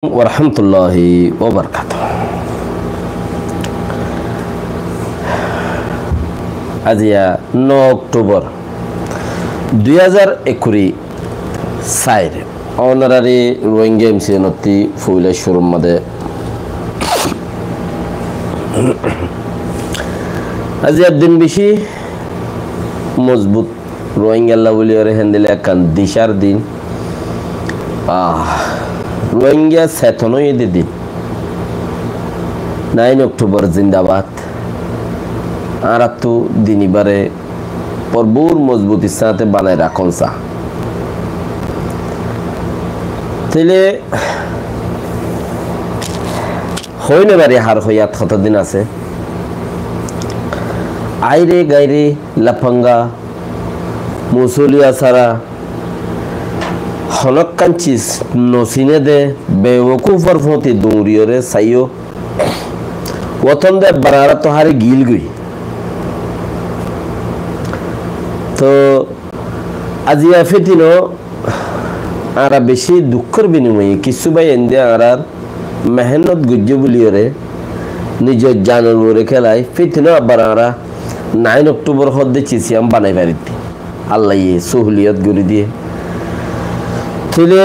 ওরহমতুল্লাহি ওবরকাতুহ। আজিয়া 9 অক্টোবর 2021 সাইর অনারারি রোহিঙ্গা এমসিএনতি ফুইলে শুরুর মধ্যে আজিয়া দিন বেশি মজবুত রোহিঙ্গা বলিয়ারে হ্যান্ডেলে একখান দিশার দিন রোহিঙ্গা চেতনই দিন 9 অক্টোবর জিন্দাবাদ আর তো দিনবারে পরবুর মজবুতির সাথে বানায় রাখুন চা তাইলে হইনে বাড়ি হার হইয়াত কতদিন আছে আইরে গাইরে লাফাঙ্গা মুসলিয়া সারা হনকাঞ্চিস নসিনে দে বেওকুফর ফতি দৌড়িয়রে সাইও ওতন দে বারারা তো হারে গিল গই তো আজিয়া ফেতিনো আরা বেশি দুঃখের বিনিময়ে কিছু ভাই এন্দে আরার মেহনত গুজ্জ বলিয়রে নিজের জানের ওরে খেলায় ফেতিনো আবার আরা 9 অক্টোবর হদ্দে চিসিয়াম বানাই পারিতি আল্লাহ সহুলিয়ত গড়ি দিয়ে তাহলে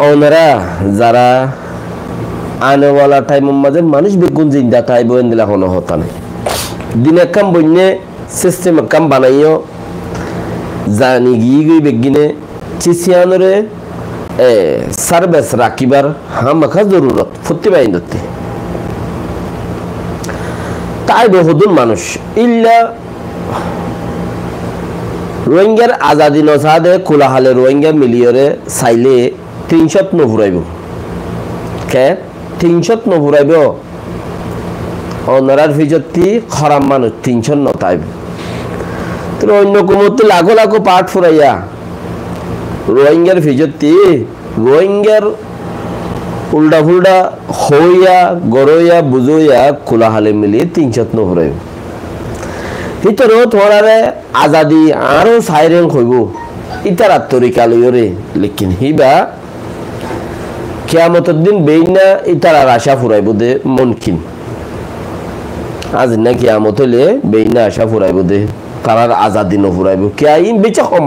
ওনারা যারা আনেওয়ালা টাইমের মাঝে মানুষ বেগুন জিন্দা তাই বইন দিলা হনো হতা নাই দিনে কাম বইনে সিস্টেম কাম বানাইও জানি গিয়ে গই বেগিনে চিসিয়ানরে সার্ভিস রাখিবার হামাখা জরুরত ফুটি বাইন দতে তাই বহুদুন মানুষ ইল্লা রোহিঙ্গার আজাদি নসাদে কোলাহালে রোহিঙ্গা মিলিয়রে চাইলে 300 নভুরাইব কে 300 নভুরাইব অনারার ফিজতি খরাম মানুষ 300 নতাইব তো অন্য কুমতি লাখো লাখো পাট ফুরাইয়া রোহিঙ্গার ফিজতি রোহিঙ্গার উল্টা ফুল্টা হইয়া গড়ইয়া বুঝইয়া কোলাহালে মিলিয়ে 300 নভুরাইব ভিতরেও তোমারে আজাদি আরো সাইরেন হইব ইতার তরিকা লইরে লেকিন হিবা কিয়ামতের দিন বেইনা ইতার আশা ফুরাইব দে মনকিন আজ না কিয়ামত হলে বেইনা আশা ফুরাইব দে তারার আজাদি ন ফুরাইব কিয়া ইন বেশি কম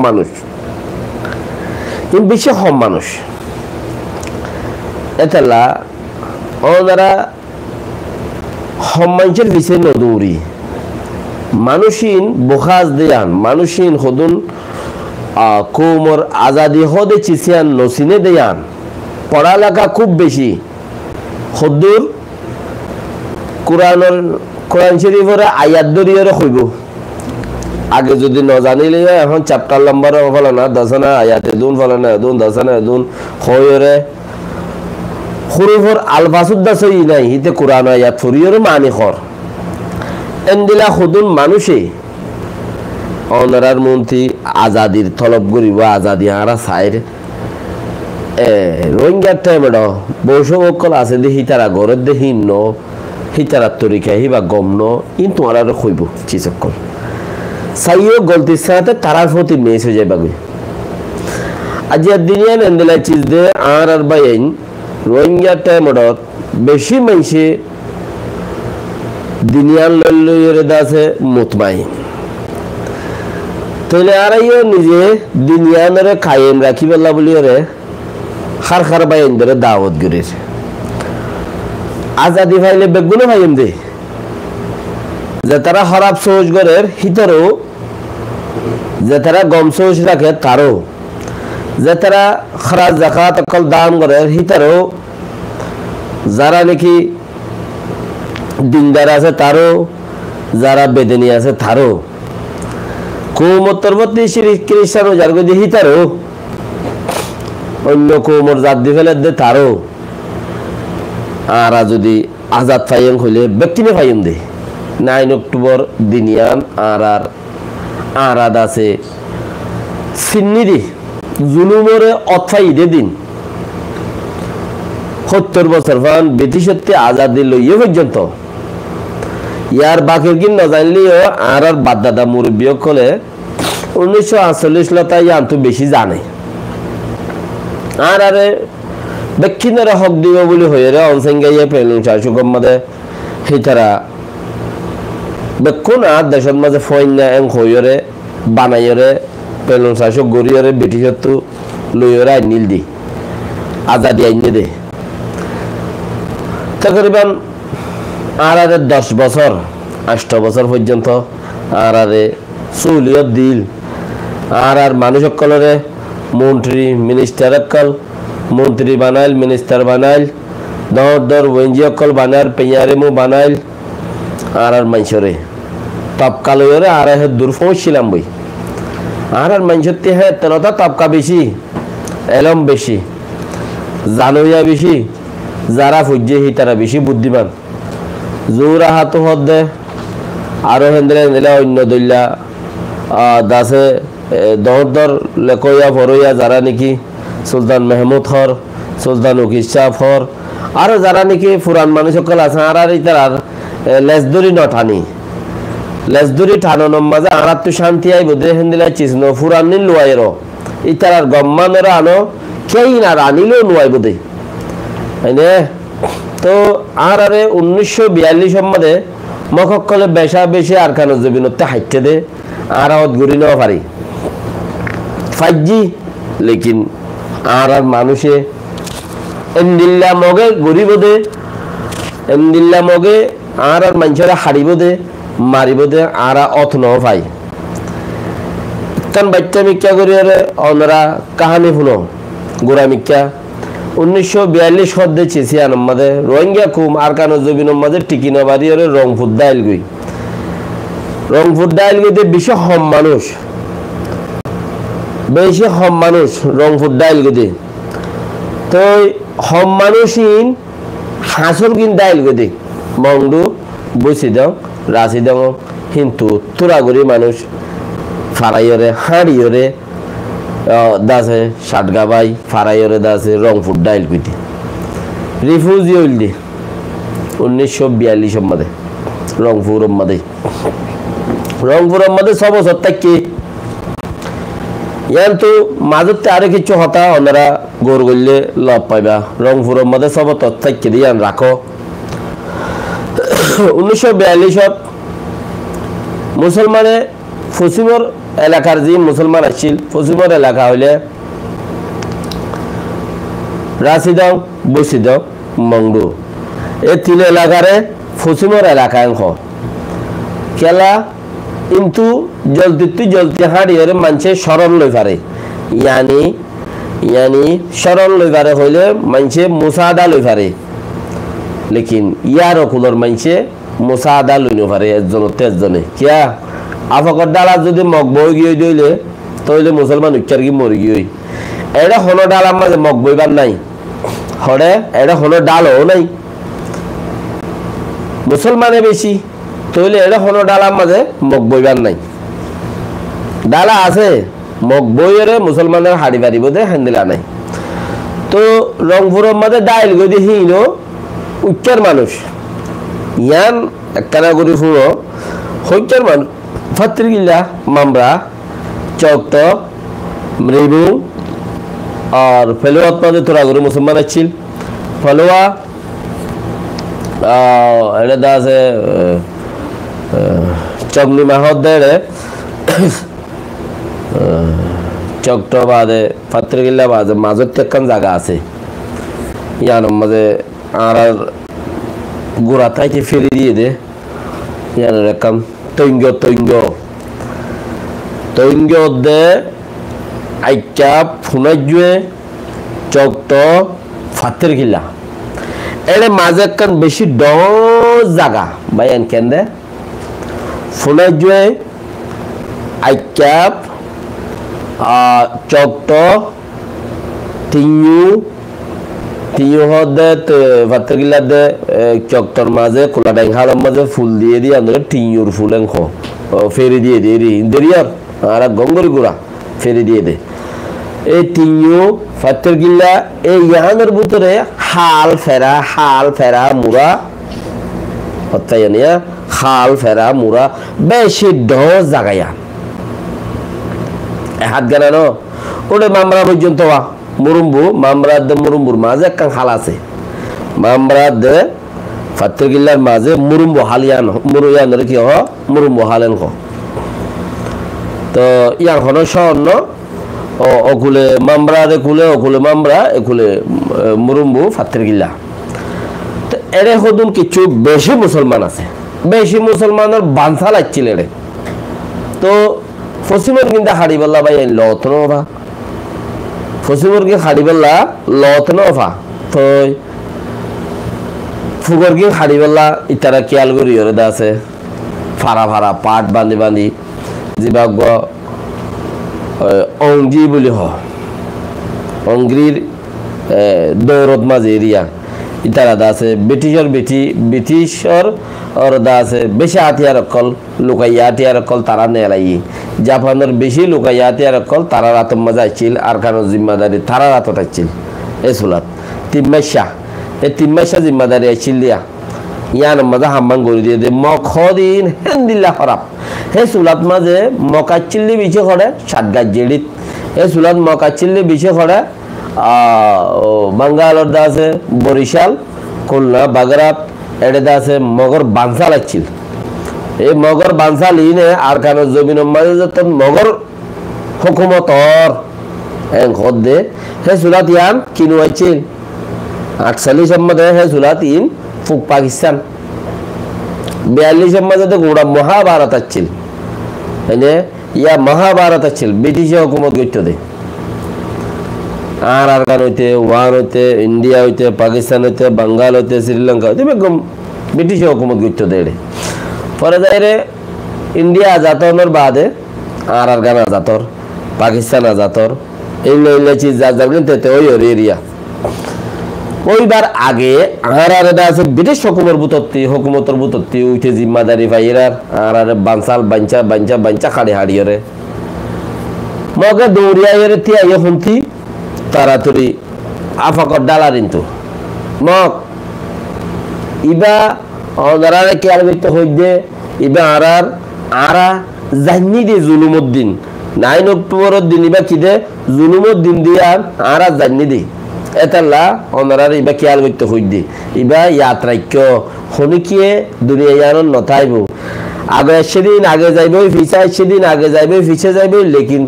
মানুষ এতলা ওনারা সম্মানছের বিষয় নদৌরি মানুষিন বখাজ দেয়ান মানুষিন হদুন কোমর আজাদি হদে চিসিয়ান নসিনে দেয়ান পড়ালেখা খুব বেশি হদুর কোরআন শরীফের আয়াত দরিয়রে হইব আগে যদি ন জানিলে এখন চ্যাপ্টার নাম্বার ফলে না দশনা আয়াতে দুন ফলে না দুন দশনা দুন হইরে হরুফর আলফাসুদ্দা সই নাই হিতে কোরআন আয়াত ফরিয়রে মানি খর এন্দিলা খুদুন মানুষে অনারার মন্ত্রী আজাদির তলব করিব আজাদি আরা সাইর রোহিঙ্গার টাইমে বৈষবকল আছে দে হিতারা ঘরের দে হিন্ন হিতারা তরিকা হিবা গমন ইন তোমার আর কইব চিচকল সাইও গলতির সাথে তারার প্রতি মেস হয়ে যাবে আজি দিনিয়ান এন্দিলা চিজ দে আর বাইন রোহিঙ্গার টাইমে বেশি মানুষে দিনিয়ান লইরে দাসে মুতমাইন তাইলে আরাইও নিজে দিনিয়ানরে কায়েম রাখিবেলা বলিরে খার বাইন ধরে দাওয়াত গরির আজাদি ফাইলে বেগুনে ভাইম দে যে তারা খারাপ সোচ গরের হিতরও যে তারা গম সোচ রাখে তারও যে তারা খারাপ জাকাত অকল দান গরের হিতরও যারা নাকি দিনদার আছে তারও যারা বেদনী আছে তারও কৌমতরবর্তী খ্রিস্টান যার গদি হিতারও অন্য কৌমর জাত দি ফেলে দে তারও আর যদি আজাদ ফাইম হইলে ব্যক্তিনে ফাইম দে 9 অক্টোবর দিনিয়ান আর আছে সিন্নি দি জুলুমরে অথাই দে দিন 70 বছর ফান বেতিসত্যি আজাদি লইয়ে পর্যন্ত ইয়ার বাকির কিন না জানলেও আর বাদদাদা মুরব্বী কলে 1948 লতাই আনতো বেশি জানে আর বেক্ষিণেরা হক দিব বলে হয়ে রে অনসেঙ্গাইয়ে পেলুন শাসুকম মাঝে হিতারা বেক্ষণ আর দেশের মাঝে ফয়না এং হইরে বানাইরে পেলুন শাসক গড়িয়রে ব্রিটিশত্ব লইরে আইনিল দি আজাদি আইনে দে তকরিবান আর 10 বছর 8 বছর পর্যন্ত আর সৌলিয়ত দিল আর মানুষ সকলরে মন্ত্রী মিনিস্টার অকল মন্ত্রী বানাইল মিনিস্টার বানাইল দর ওয়েঞ্জি অকল বানার পেয়ারেমু বানাইল আর মানুষরে তপকালরে আর দূর পৌঁছছিলাম বই আর মানুষতে হ্যাঁ তেনতা তপকা বেশি এলম বেশি জানুয়া বেশি যারা ফুজে হি তারা বেশি বুদ্ধিমান জোর হাত হদ দে আরো হেন্দ্রে হেন্দ্রে অন্য দল্যা দাসে দর লেকইয়া ফরইয়া যারা নাকি সুলতান মেহমুদ হর সুলতান উকিশাফ হর আর যারা নাকি পুরান মানুষ সকল আছে আর ইতার লেজদুরি নঠানি লেজদুরি ঠানোর মাঝে আর তো শান্তি আই বোধে হেন্দিলা চিসনো পুরান নিল লুয়াইর ইতার গম্মানের আনো কেই না রানিলেও লুয়াই বোধে তো আর 1942 মধ্যে মককলে বেশা বেশি আর কানো জবিনতে হাইটে দে আর গুড়ি নেওয়া পারি ফাইজি লেকিন আর মানুষে এমদিল্লা মগে গরিব দে এমদিল্লা মগে আর মানুষেরা হারিব দে মারিব দে আর অথ ন পাই কারণ বাচ্চা মিক্কা করিয়ারে অনরা কাহানি শুনো গোড়া মিক্কা 1942 সদ্দে চেসিয়ান মাঝে রোহিঙ্গা কুম আর কানো জবিন মাঝে টিকিনো বাড়িয়ারে রংপুর দাইল গই রংপুর দাইল গইতে বেশি হম মানুষ বেশি হম মানুষ রংপুর দাইল গইতে তো হম মানুষইন হাসল কিন দাইল গইতে মংডু বসি দাও রাশি দাও কিন্তু তুরাগুড়ি মানুষ ফারাইয়রে হাড়িয়রে দাসে সাতগাবাই ফারাইয়রে দাসে রংপুর ডাইল কুইতে রিফিউজি হইল দি 1942 মধ্যে রংপুর মধ্যে 6 বছর থাকি ইয়ান তো মাজতে আরে কিছু হতা ওনারা গোর গইলে লাভ পাইবা রংপুর মধ্যে 6 বছর থাকি দিয়ান রাখো 1942 মুসলমানে ফসিমর এলাকার যে মুসলমান আসছিল ফসিমর এলাকা হইলে রাশিদাও বসিদাও মংডু এই 3 এলাকারে ফসিমর এলাকা অংশ খেলা কিন্তু জলদি হাড়িয়ে মানুষে স্মরণ লই পারে ইয়ানি স্মরণ লই পারে হইলে মানুষে মুসাদা লই পারে লেকিন ইয়ার অকুলর মানুষে মুসাদা লইনো পারে একজনে কিয়া আফকর ডালা যদি মগবই গিয়ে দিলে তাহলে মুসলমান উচ্চার কি মরি গিয়ে এটা হলো ডাল আমার মগবইবার নাই হরে এটা হলো ডালও নাই মুসলমানে বেশি তাহলে এটা হলো ডাল মাঝে মগবইবার নাই ডালা আছে মগবইরে মুসলমানের হাড়ি বাড়িব দে হ্যান্দিলা নাই তো রংপুরের মাঝে ডাইল গদি হিনো উচ্চার মানুষ ইয়ান একখানা করে শুনো হইচার মানুষ ফত্রিগিল্লা মামরা চৌক্ত মৃবু আর ফেলোয়াত মাঝে তোরা করে মুসলমান আছিল ফলোয়া এটা দা আছে চগনি মাহত দেড়ে চৌক্ত বাদে ফত্রিগিল্লা বাদে মাজত একখান জায়গা আছে ইয়ান মাঝে আর গোড়া তাইতে ফেরি দিয়ে দে ইয়ান একখান তৈঙ্গ দে আইকা ফুনাজুয়ে চৌক্ত ফাতের গিলা এর মাঝে একখান বেশি ড জায়গা বাইন কেন দে ফুনাজুয়ে আইকা চৌক্ত তিয়ু হদে ফাতের গিলা দে চক্তর মাঝে কোলা ডাইহার মাঝে ফুল দিয়ে দিয়ে আমরা টিউর ফুল এংখ ফেরি দিয়ে দিয়ে দেরিয়ার আর গঙ্গরি গুড়া ফেরি দিয়ে দে এই টিউ ফাতের গিলা এই ইয়ানের ভিতরে হাল ফেরা মুরা হত্যাই নিয়া হাল ফেরা মুরা বেশি ড জাগায়া হাত গানা ওটা মামরা পর্যন্ত মুরুম্বু মামরাদ মুরুম্বুর মাঝে একটা খাল আছে মামরাদ ফাত্রগিল্লার মাঝে মুরুম্বু হালিয়ান মুরুয়ান কি হ মুরুম্বু হালেন হ তো ইয়াং হন স্বর্ণ অকুলে মামরা কুলে অকুলে মামরা একুলে মুরুম্বু ফাত্রগিল্লা তো এরে হদুন কিছু বেশি মুসলমান আছে বেশি মুসলমানের বাঞ্ছা লাগছিল এরে তো ফসিমর কিন্তু হাড়িবাল্লা ভাই লতন ভা ফসিমর কি হাড়িবাল্লা লতন ভা তো ফুগর কি হাড়িবাল্লা ইতারা খেয়াল করি ওরে দা আছে ফাড়া ফাড়া পাট বান্ধি বান্ধি যিবাগ অঙ্গি বলি হ অঙ্গির দৌরত মাঝে এরিয়া ইতারা দা আছে ব্রিটিশর ওর দা আছে বেশি হাতিয়ার অকল লুকাইয়া হাতিয়ার অকল তারা নেলাই জাপানের বেশি লুকাইয়া হাতিয়ার অকল তারা রাত মজা আইছিল আর কারো জিম্মাদারি তারা রাত আইছিল এই সুলাত তিম্মাশা এই তিম্মাশা জিম্মাদারি আইছিল দিয়া ইয়ান মজা হাম্বাং করে দিয়ে দে মখদিন হেন্দিল্লা খরাব হে সুলাত মাঝে মকাচিল্লি বিছে করে সাতগাছ জেডিত এই সুলাত মকাচিল্লি বিছে করে বাঙ্গালোর দা আছে বরিশাল খুলনা বাগরাত এটা আছে মগর বাঞ্চা লাগছিল এই মগর বাঞ্চা লিনে আর কারণ জমিন মাঝে যত মগর হুকুমতর খদ দে হে সুলাত ইয়ান কিনু আইছিল 48 মধ্যে হে সুলাত ইন ফুক পাকিস্তান 42 মধ্যে গোড়া মহাভারত আছিল মানে ইয়া মহাভারত আছিল ব্রিটিশ হুকুমত করতে দে আর কারণ হইতে ওয়ান হইতে ইন্ডিয়া হইতে পাকিস্তান হইতে বাঙ্গাল হইতে শ্রীলঙ্কা হইতে বেগম ব্রিটিশ হুকুমত করতে দে পরে যাই রে ইন্ডিয়া আজাতনের বাদে আর গান আজাতর পাকিস্তান আজাতর এই নইলে চিজ যা যাবেন তেতে ওই এরিয়া ওইবার আগে আর আছে ব্রিটিশ হুকুমতর বুতত্তি উঠে জিম্মাদারি পাইরার আর বাঞ্চাল বাঞ্চা বাঞ্চা বাঞ্চা খাড়ি হাড়িয়রে মগে দৌড়িয়া এর তিয়া ইয়ে শুনতি তাড়াতাড়ি আফাকর ডালার কিন্তু মগ ইবা অনারারে কেয়ার করতে হইদে ইবা আরা জানি দে জুলুমউদ্দিন 9 অক্টোবরের দিন ইবা কি দে জুলুমউদ্দিন দিয়া আরা জানি দে এতাল্লা অনারারে ইবা কেয়ার করতে হইদে ইবা ইয়াত্রাক্য হনিকিয়ে দুনিয়া ইয়ারন নথাইব আগে সেদিন আগে যাইব ফিসা সেদিন আগে যাইব ফিসে যাইব লেকিন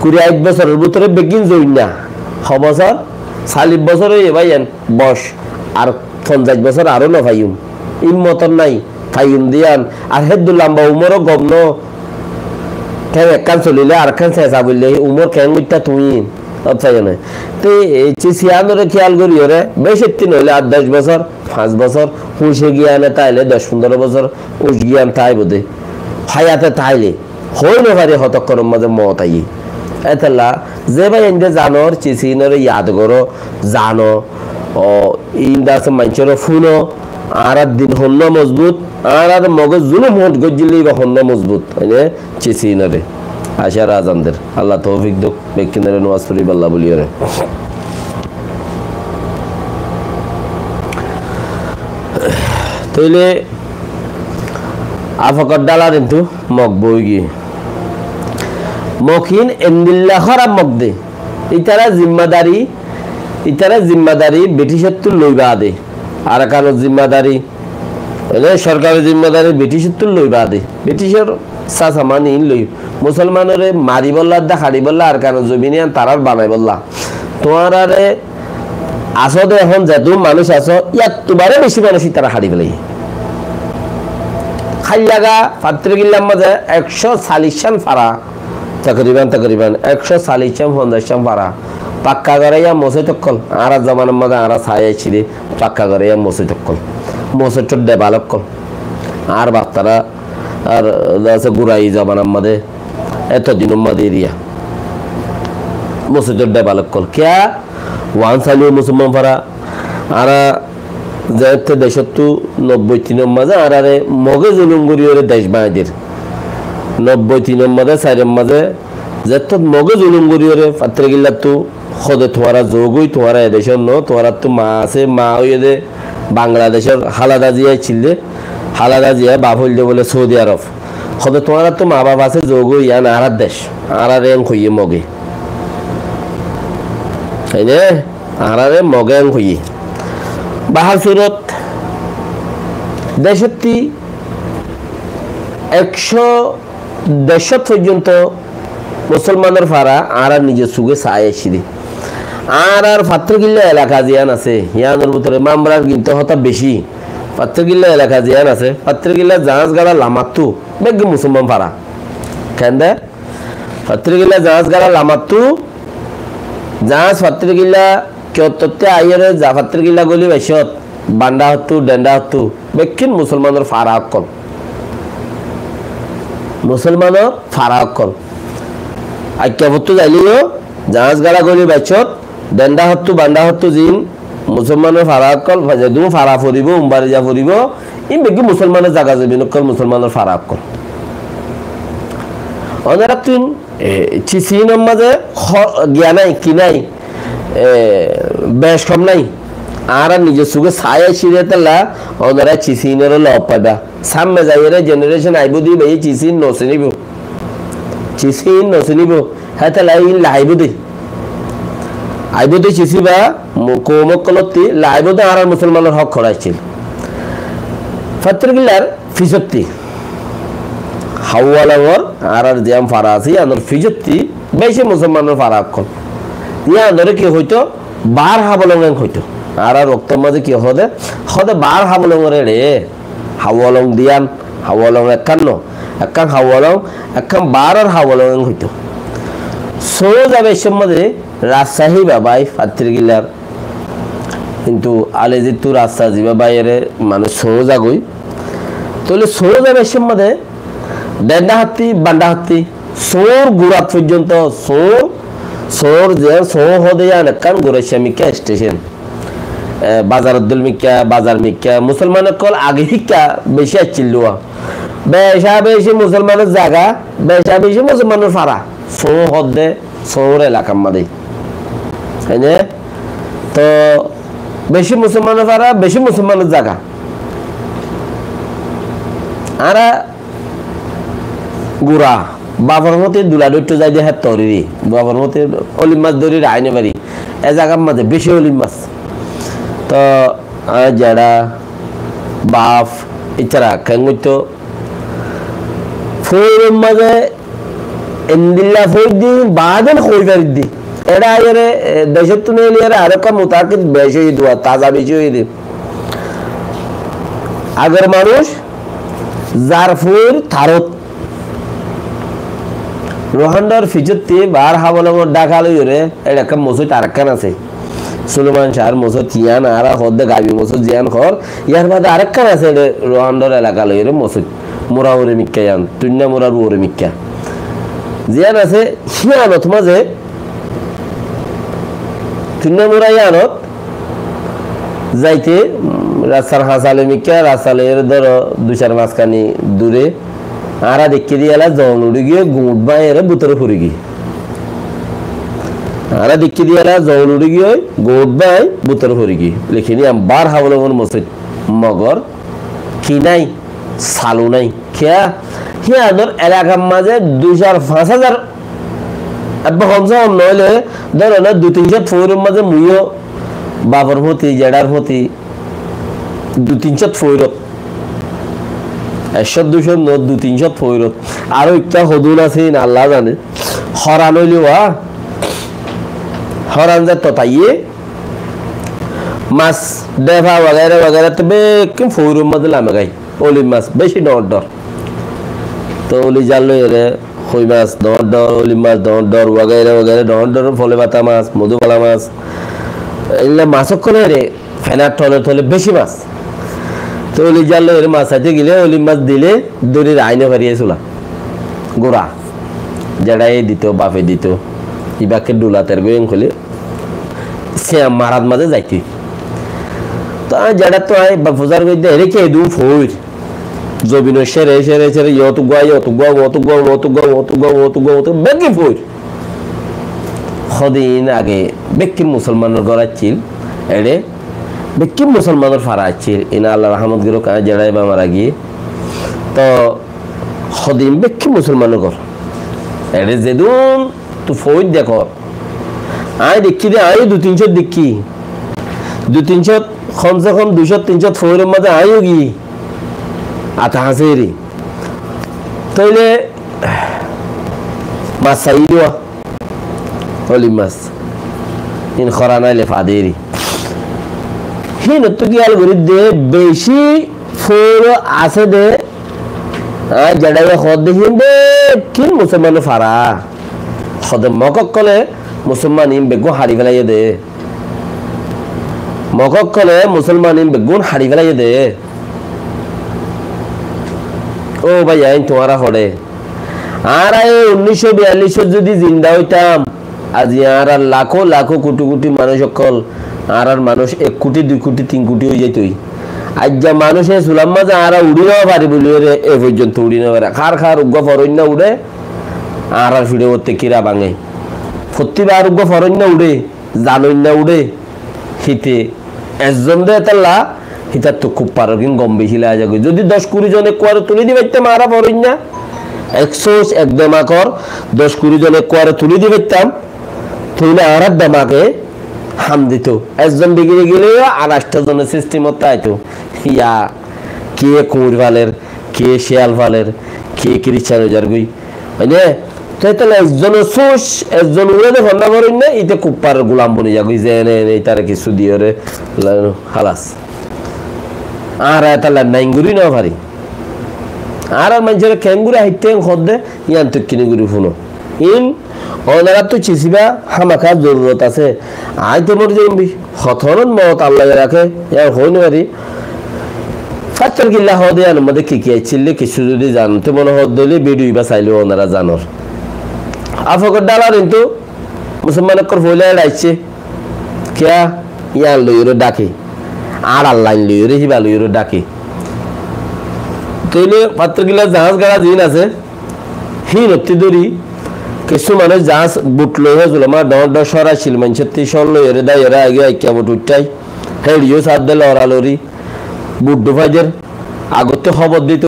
21 বছরের ভিতরে বেগিন জইন না বছর 40 বছরে এবাইন বস আর 50 বছর আরো না ভাইউম ইমতন নাই ভাইউম দিয়ান আর হেদুল লম্বা উমরও গমন কেন একখান চলিলে আর খান চেঁচা বললে উমর কেন মিথ্যা তুমি অথাই না তো সিয়ানোরে খেয়াল করি ওরে বেশি নইলে 8-10 বছর 5 বছর হুঁশে গিয়ানে তাইলে 10-15 বছর হুঁশ গিয়ান তাই বোধে হায়াতে তাইলে হই না পারে হতক্ষণের মাঝে মত আই এতলা যে ভাই এনে জানোর চিসিনরে ইয়াদ করো জানো ও ইন্দাস মানুষের ফুনো আর দিন হন্য মজবুত আর মগজ জুলুম হট গজিলি বা হন্য মজবুত মানে চিসিনরে আশা রাজানদের আল্লাহ তৌফিক দক বেকিনারে নওয়াজ করি আল্লাহ বলিরে তাইলে আফাকর ডালার কিন্তু মগ বইগি মকিন এমনিল্লা খরাব মগ দে ইতারা জিম্মাদারি ব্রিটিশের তো লইবা দে আর কারো জিম্মাদারি সরকারের জিম্মাদারি ব্রিটিশের তো লইবা দে ব্রিটিশের সাসামান ইন লই মুসলমানরে মারি বললা দা হাড়ি বললা আর কারো জমিনিয়ান তারার বানাই বললা তোমার আরে আসো দে এখন যেহেতু মানুষ আসো ইয়াত তোমারে বেশি মানুষই তারা হাড়ি বলে খাই লাগা পাত্রগিল্লার মাঝে 140 ফারা তকরিবান 140 ফারা পাক্কা গড়াইয়া মসে তক্কল আর জমানের মাঝে আর ছায় ছিল পাক্কা গড়াইয়া মসে তক্কল মসে চোট ডেভেলপ কল আর বাচ্চারা আর আছে গুড়াই জমানের মাঝে এতদিনের মাঝে এরিয়া মসে চোট ডেভেলপ কল কে ওয়ান সালিও মুসলমান ফারা আর যেতে দেশত্তু 93 মাঝে আর আরে মগে জুলুম করিয়ে দেশ বাঁধের 93 মাঝে 4 মাঝে যেত মগে জুলুম করিয়ে পাত্রগিল্লা তো খদে তোমারা যোগই তোমারা এদেশের ন তোমারা তো মা আছে মা হইয়ে দে বাংলাদেশের হালাদা জিয়া ছিল হালাদা জিয়া বাপ হইলে বলে সৌদি আরব খদে তোমারা তো মা বাপ আছে যোগই ইয়ান আর দেশ আর রেং হইয়ে মগে তাইনে আরারে মগেন হই বাহার সুরত দেশটি 100 পর্যন্ত মুসলমানের ফারা আর নিজের সুগে চাই আসি আর ফাত্রগিল্লা এলাকা জিয়ান আছে ইয়ানোর ভিতরে মামরার কিন্তু হতা বেশি ফাত্রগিল্লা এলাকা জিয়ান আছে ফাত্রগিল্লা জাহাজ গাড়া লামাতু বেগে মুসলমান ফারা কেন দে ফাত্রগিল্লা জাহাজ গাড়া লামাতু জাহাজ ফাত্রগিল্লা কেততে আইরে যা ফাত্রগিল্লা গলি বাইশত বান্ডা হতু ডেন্ডা হতু বেকিন মুসলমানের ফারা কল মুসলমানের ফারা কল আইক্যাবত্তু যাইলিও জাহাজ গাড়া গলি বাইশত ডেন্ডা হতু বান্ডা হতু জিন মুসলমানের ফারা কল যেদু ফারা ফুরিব উম্বারে যা ফুরিব ই বেকি মুসলমানের জায়গা যাবি নকল মুসলমানের ফারা কল অনেক তুই চিচিনের মাঝে জ্ঞান নাই কি নাই বেশ কম নাই আর নিজের সুখে ছায় ছিঁড়ে তেলা ওনারা চিচিনের লব পাবা সামনে যাইরে জেনারেশন আইব দি ভাই চিচিন নচিনিব হ্যাঁ তেলা ই লাইব দি আইব দি চিচিবা কৌমকলতি লাইব দি আর মুসলমানের হক খরাইছিল ফাত্রগিল্লার ফিসত্তি হাওয়ালাওয়ার আর জিয়াম ফারাসি আনর ফিজত্তি বেশি মুসলমানের ফারাক কল ইয়া আনরে কি হইতো বার হাবলং হইতো আর রক্তের মাঝে কি হদে বার হাবলং রে হাওয়ালং দিয়ান হাওয়ালং একান হাওয়ালং একান বার আর হাওয়ালং হইতো সো যাবে এসব মাঝে রাজশাহী বাবাই ফাত্রগিল্লার কিন্তু আলেজিতু রাজশাহী বাবাইরে মানুষ সো যাগই তাহলে সো যাবে এসব মাঝে ডেন্ডা হাতি বান্ডা হাতি সোর গুড়াত পর্যন্ত সোর যে সো হদে কান গুড়াইছে মিকা স্টেশন বাজারুদ্দুল মিকা বাজার মিকা মুসলমানের কল আগে হিকা বেশি আসছিল বেশি মুসলমানের জায়গা বেশি মুসলমানের ফারা সো হদে সোর এলাকার মাঝে তাই না তো বেশি মুসলমানের ফারা বেশি মুসলমানের জায়গা আর গুড়া বাবার মতে দুলা দৈত্য যাই দিয়ে তরি বাবার মতে অলিম মাছ ধরি আইনে পারি এ জায়গার মাঝে বেশি অলিম মাছ তো যারা বাফ এছাড়া খেঙ্গিত ফইরের মাঝে এন্দিল্লা ফই দি বাদেন কই পারি দি এটা আইরে দেশের তুলে এলিয়ারে আরেক মোতাকিদ বেশি দোয়া তাজা বেশি হয়ে দি আগের মানুষ জারফুর থারত রোহান্ডার ফিজত্তি বার হাবলঙ্গর ডাকা লইরে এটা মসজিদ আরেকখান আছে সুলেমান শাহর মসজিদ ইয়ান আর হদ্দে গাবি মসজিদ জিয়ান খর ইয়ার বাদে আরেকখান আছে রোহান্ডার এলাকা লইরে মসজিদ মোরা ওরে মিক্কা ইয়ান তুন্না মোরার ওরে মিক্কা জিয়ান আছে হিয়ানত মাঝে তুন্না মোরা ইয়ানত যাইতে রাস্তার হাসালে মিক্কা রাস্তালের ধরো 2-4 মাসখানি দূরে আরা দেখে দিয়ালা জল উড়ে গিয়ে গুঁট বাঁয়ের বুতরে ফুরে গিয়ে আরা দেখে দিয়ালা জল উড়ে গিয়ে গুঁট বাঁয় বুতরে ফুরে গিয়ে লিখে নিয়ে বার হাবলঙ্গর মসজিদ মগর কি নাই সালু নাই খেয়া হিয়া ধর এলাকার মাঝে 2,000-5,000 একবার কমসে কম নইলে ধরো না 2-3 ফৌরের মাঝে মুইও বাবার প্রতি জেডার প্রতি 2-3 ফৌরত 100-200 2-300 ফৌরত আরো একটা হদুল আছে আল্লাহ জানে হরান হইলে হরান যা ততাইয়ে মাছ দেভা वगैरह वगैरह তবে কি ফৌরের মধ্যে লামে গাই ওলি মাছ বেশি ডর তো ওলি জাল লইরে কই মাছ ডর ওলি মাছ ডর वगैरह ডর ফলে বাতা মাছ মধুবালা মাছ এগুলা মাছক করে রে ফেনার থলে বেশি মাছ তো ওলি জাল লইরে মাছ আইতে গেলে ওলি মাছ দিলে দড়ির আইনে পারিয়েছিল গোড়া জেডাই দিত বাপে দিত ইবাকে ডুলাতের গোয়েং খুলে সে মারাত মাঝে যাইতি তো জেডা তো আই বাফুজার গই দে রেখে দু ফইর জবিন সেরে ইয়ত গো বেগি ফইর খদিন আগে বেক্কি মুসলমানের গড়াচ্ছিল এড়ে বেক্কি মুসলমানের ফারাচ্ছিল ইনা আল্লাহ রহমত গিরো কা জেডাই বা মারা গিয়ে তো খদিন বেক্কি মুসলমানের গড় এড়ে যেদুন তু ফইর দেখো আয় দেখি দে আয় 200-300 দেখি 200-300 কমসে কম 200-300 ফোরের মধ্যে আয়ও কি আতা হাসেরি তাইলে মাছ চাই দেওয়া হলি মাছ ইন খরা নাইলে ফাদেরি হিন তো কি আল গরি দে বেশি ফোর আছে দে জড়াইয়া খদ দেখিন দে কিন মুসলমান ফারা খদ মকক কলে মুসলমান ইম বেগুন হারি ফেলাইয়ে দে মকক কলে মুসলমান ইম বেগুন হারি ফেলাইয়ে দে ও ভাই আইন তোমারা হরে আর 1942 যদি জিন্দা হইতাম আজি আর লাখো লাখো কোটি কোটি মানুষ সকল আর মানুষ 1 কোটি 2 কোটি 3 কোটি হয়ে যাইতই আজ যা মানুষে সুলাম মাঝে আর উড়ি না পারি বলি রে এ পর্যন্ত উড়ি না পারে খার খার উগ্গ ফরন্য উড়ে আর ফিরে করতে কিরা ভাঙে প্রতিবার উগ্গ ফরন্য উড়ে জানন্য উড়ে হিতে একজন দে তাল্লা হিতার তো খুব পারো কিন্তু গম বেশি লাগা যাবে যদি 10-20 জনে কোয়ারে তুলি দিবাইতে মারা ফরন্য 100 একদম আকর 10-20 জনে কোয়ারে তুলি দিবাইতাম তুইলে আর দমাকে হাম দিত একজন ডিগ্রি গেলে আর 8 জনের সিস্টেম হতে আইতো ইয়া কে কুমির ফালের কে শিয়াল ফালের কে ক্রিশ্চান যার গই মানে তাইলে একজন সোস একজন উড়ে দেখো না করেন না ইতে কুপার গোলাম বনি যাগই যে নে তার কিছু দিও রে খালাস আর তাহলে নাইঙ্গুরি না পারি আর মানুষের ক্যাঙ্গুরি হাইতে খদ্দে ইয়ান তো কিনে গুরি ফুনো ইন ওনারা তো চিসিবা হামাকা জরুরত আছে আই তো মর যাইবি হথরন মত আল্লাহ রাখে ইয়া হইনি পারি ফাচ্চার গিল্লা হদে আর মধ্যে কি আইছিলে কিছু যদি জানতে মনে হদ দিলে ভিডিও বা চাইলে ওনারা জানর আফকর ডালার কিন্তু মুসলমানের কর ফইলে আইছে কিয়া ইয়ান লইরে ডাকে আর আল্লাহ লইরে হিবা লইরে ডাকে তাইলে ফাচ্চার গিল্লা জাহাজ গাড়া দিন আছে হি নতি দরি কিছু মানুষ জাহাজ বুট লই হয়েছিল আমার ডর সরাইছিল মানুষের তিসল লই এরে দাই এরা আগে আইকা বুট উঠাই হেড়িও সাত দিল লড়ালড়ি বুট ডুফাইদের আগতে খবর দিত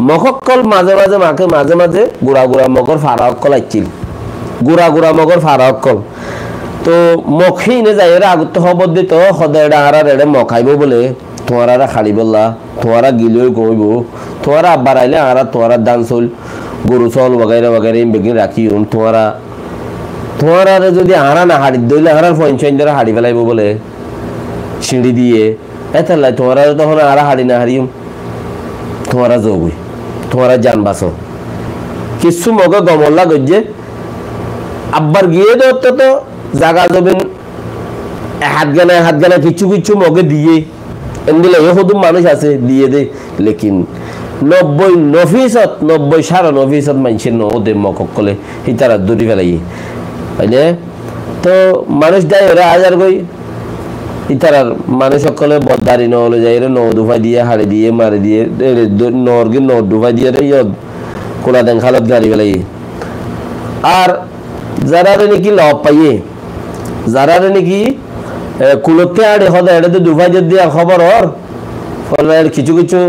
মকক্কল মাঝে মাঝে মাকে মাঝে মাঝে গুড়া গুড়া মগর ফারা অক্কল আইছিল গুড়া গুড়া মগর ফারা অক্কল তো মখি নে যাই এরা আগতে খবর দিত সদাইডা আর এড়ে মখাইব বলে তোমারা খালি বললা তোমারা গিলেও কইব তোমারা আব্বার আইলে আর তোমারা দান চল গরু চল वगैरह वगैरह বেগিন রাখি তোমারা যদি আরা না হাড়ি দইলে আরার পঞ্চায়েত দ্বারা হাড়ি ফেলাইব বলে সিঁড়ি দিয়ে এতলা তোমারা তখন আরা হাড়ি না হারিম তোমারা যোগই তোমারা জান বাঁচো কিছু মগ গমল্লা গজ্জে আব্বার গিয়ে দত্ত তো জাগা যাবেন হাত গানা কিছু কিছু মগে দিয়ে এমদিলে এহুদুম মানুষ আছে দিয়ে দে লেকিন 90% মানুষের নদে মকলে হিতারা দূরি ফেলাই হইলে তো মানুষ দেয় ওরা হাজার গই ইতারার মানুষ সকলে বদারি নহলে যাই রে নদুফাই দিয়ে হাড়ি দিয়ে মারি দিয়ে নরগে নদুফাই দিয়ে রে কোলা দেন খালত গাড়ি ফেলাই আর যারা নাকি লব পাইয়ে যারা নাকি কুলতে আড়ে হদা এটা দুফাই দিয়ে খবর হর ফলে কিছু কিছু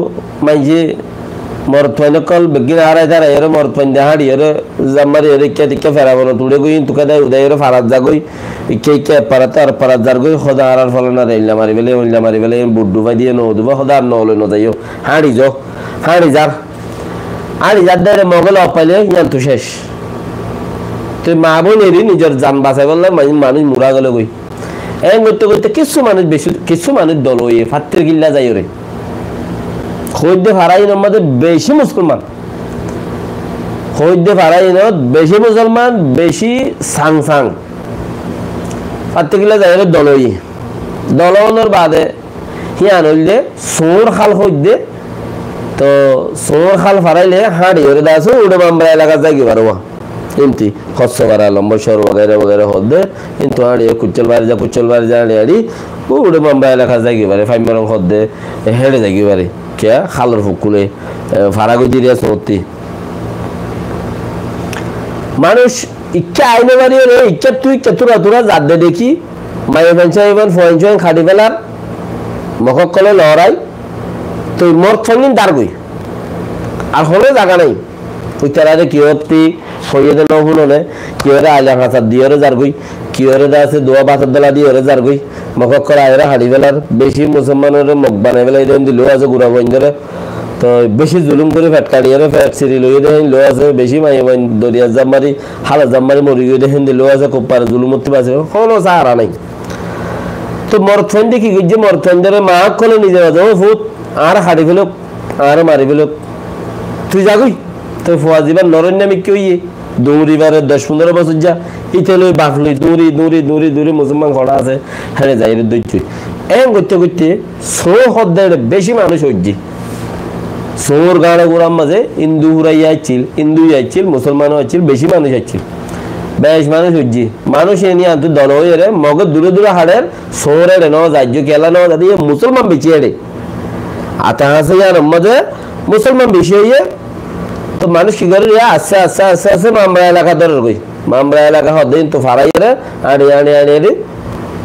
মাইজে মরতনকল বেগিন আড়াই তারা এর মরতন দেহাড়ি এর জামারি এর কে টিকে ফেরাবো না তুড়ে গই তুকা দেয় উদয় এর ফারাত জাগই কে কে পারাতে আর পারাত জার গই খোদা আর ফলে না রেইলা মারি বেলে বুড্ডু ভাই দিয়ে নো দুবা খোদা আর নলে ন যাইও হাড়ি যার দেরে মগল অপাইলে ইয়ান তো শেষ তুই মা বোন এরি নিজের জান বাঁচাই বললে মানুষ মুরা গেল গই এন করতে করতে কিছু মানুষ দল ওই ফাত্রে গিল্লা যাই রে খৈদ্দে ফারাইনের মধ্যে বেশি মুসলমান খৈদ্দে ফারাইনত বেশি মুসলমান বেশি সাং ফাত্রে গিল্লা যাই রে দলই দলনের বাদে হিয়ান হইলে সোর খাল খৈদ্দে তো সোর খাল ফারাইলে হাঁড়ি ওরে দাসো উড়ে বাম্বা এলাকা যাই কি পারবা এমতি খরচ করা লম্বা শহর वगैरह হদে কিন্তু হাঁড়ি কুচল বাড়ি যা হাঁড়ি উড়ে বাম্বা এলাকা যাই কি পারে ফাইম রং হদে হেড়ে যাই কি পারে কে খালর ফুকুলে ফারা গই দিয়ে সত্যি মানুষ ইচ্ছা আইনে বাড়ি রে ইচ্ছা তুই তোরা জাত দে দেখি মায়ে পঞ্চায়েত ফঞ্চায়েত খাটি ফেলার মককলে লড়াই তুই মোর সঙ্গিন দাঁড় গই আর হলে জায়গা নাই ওই তারা কি হতি হইয়ে দে নহুনলে কি হরে আইলা ভাষা দিয়ে যার গই কি ওরে দা আছে দোয়া বাতার দলা দিয়ে ওরে যার গই মকক করা এরা হাড়ি ফেলার বেশি মুসলমানের মুখ বানাই ফেলাই দেন দিলেও আছে গুড়া বইন ধরে তো বেশি জুলুম করে ফ্যাট কাটিয়ে ফ্যাট সিঁড়ি লইয়ে দেখেন লো আছে বেশি মাই বইন দরিয়া জাম্মারি হালা জাম্মারি মরি গিয়ে দেখেন দিলেও আছে খুব পারে জুলুম করতে পারছে কোনো সাহারা নাই তো মরথন দেখি গিয়ে মরথন ধরে মা খোলে নিজে বাজে ও ফুট আর হাড়ি ফেলো আর মারি ফেলো তুই যাগুই তো ফোয়া দিবার নরন্যামিক কেউ ইয়ে দৌড়িবারে 10-15 বছর যা ইতে লই বাফলই দৌড়ি দৌড়ি দৌড়ি দৌড়ি মুসলমান খড়া আছে হ্যাঁ যাই রে দৈত্য এম করতে করতে সো হদ্দের বেশি মানুষ হইজি সোর গাড়ে গোড়ার মাঝে হিন্দু হুরাইয়া আইছিল হিন্দু আইছিল মুসলমানও আইছিল বেশি মানুষ আইছিল বেশ মানুষ হইজি মানুষ এ নিয়ে আনতে দল হয়ে রে মগের দূরে দূরে হাড়ের সোরে রে নজ আজ্য কেলা নজ আদি মুসলমান বেশি রে আতা হাসে আর মাঝে মুসলমান বেশি হইয়ে তো মানুষ কি করে আস্তে আস্তে আস্তে আস্তে মামরা এলাকা ধরে গই মামরা এলাকা হদিন তো ফারাইরে আড়ি আড়ি আড়ি আড়ি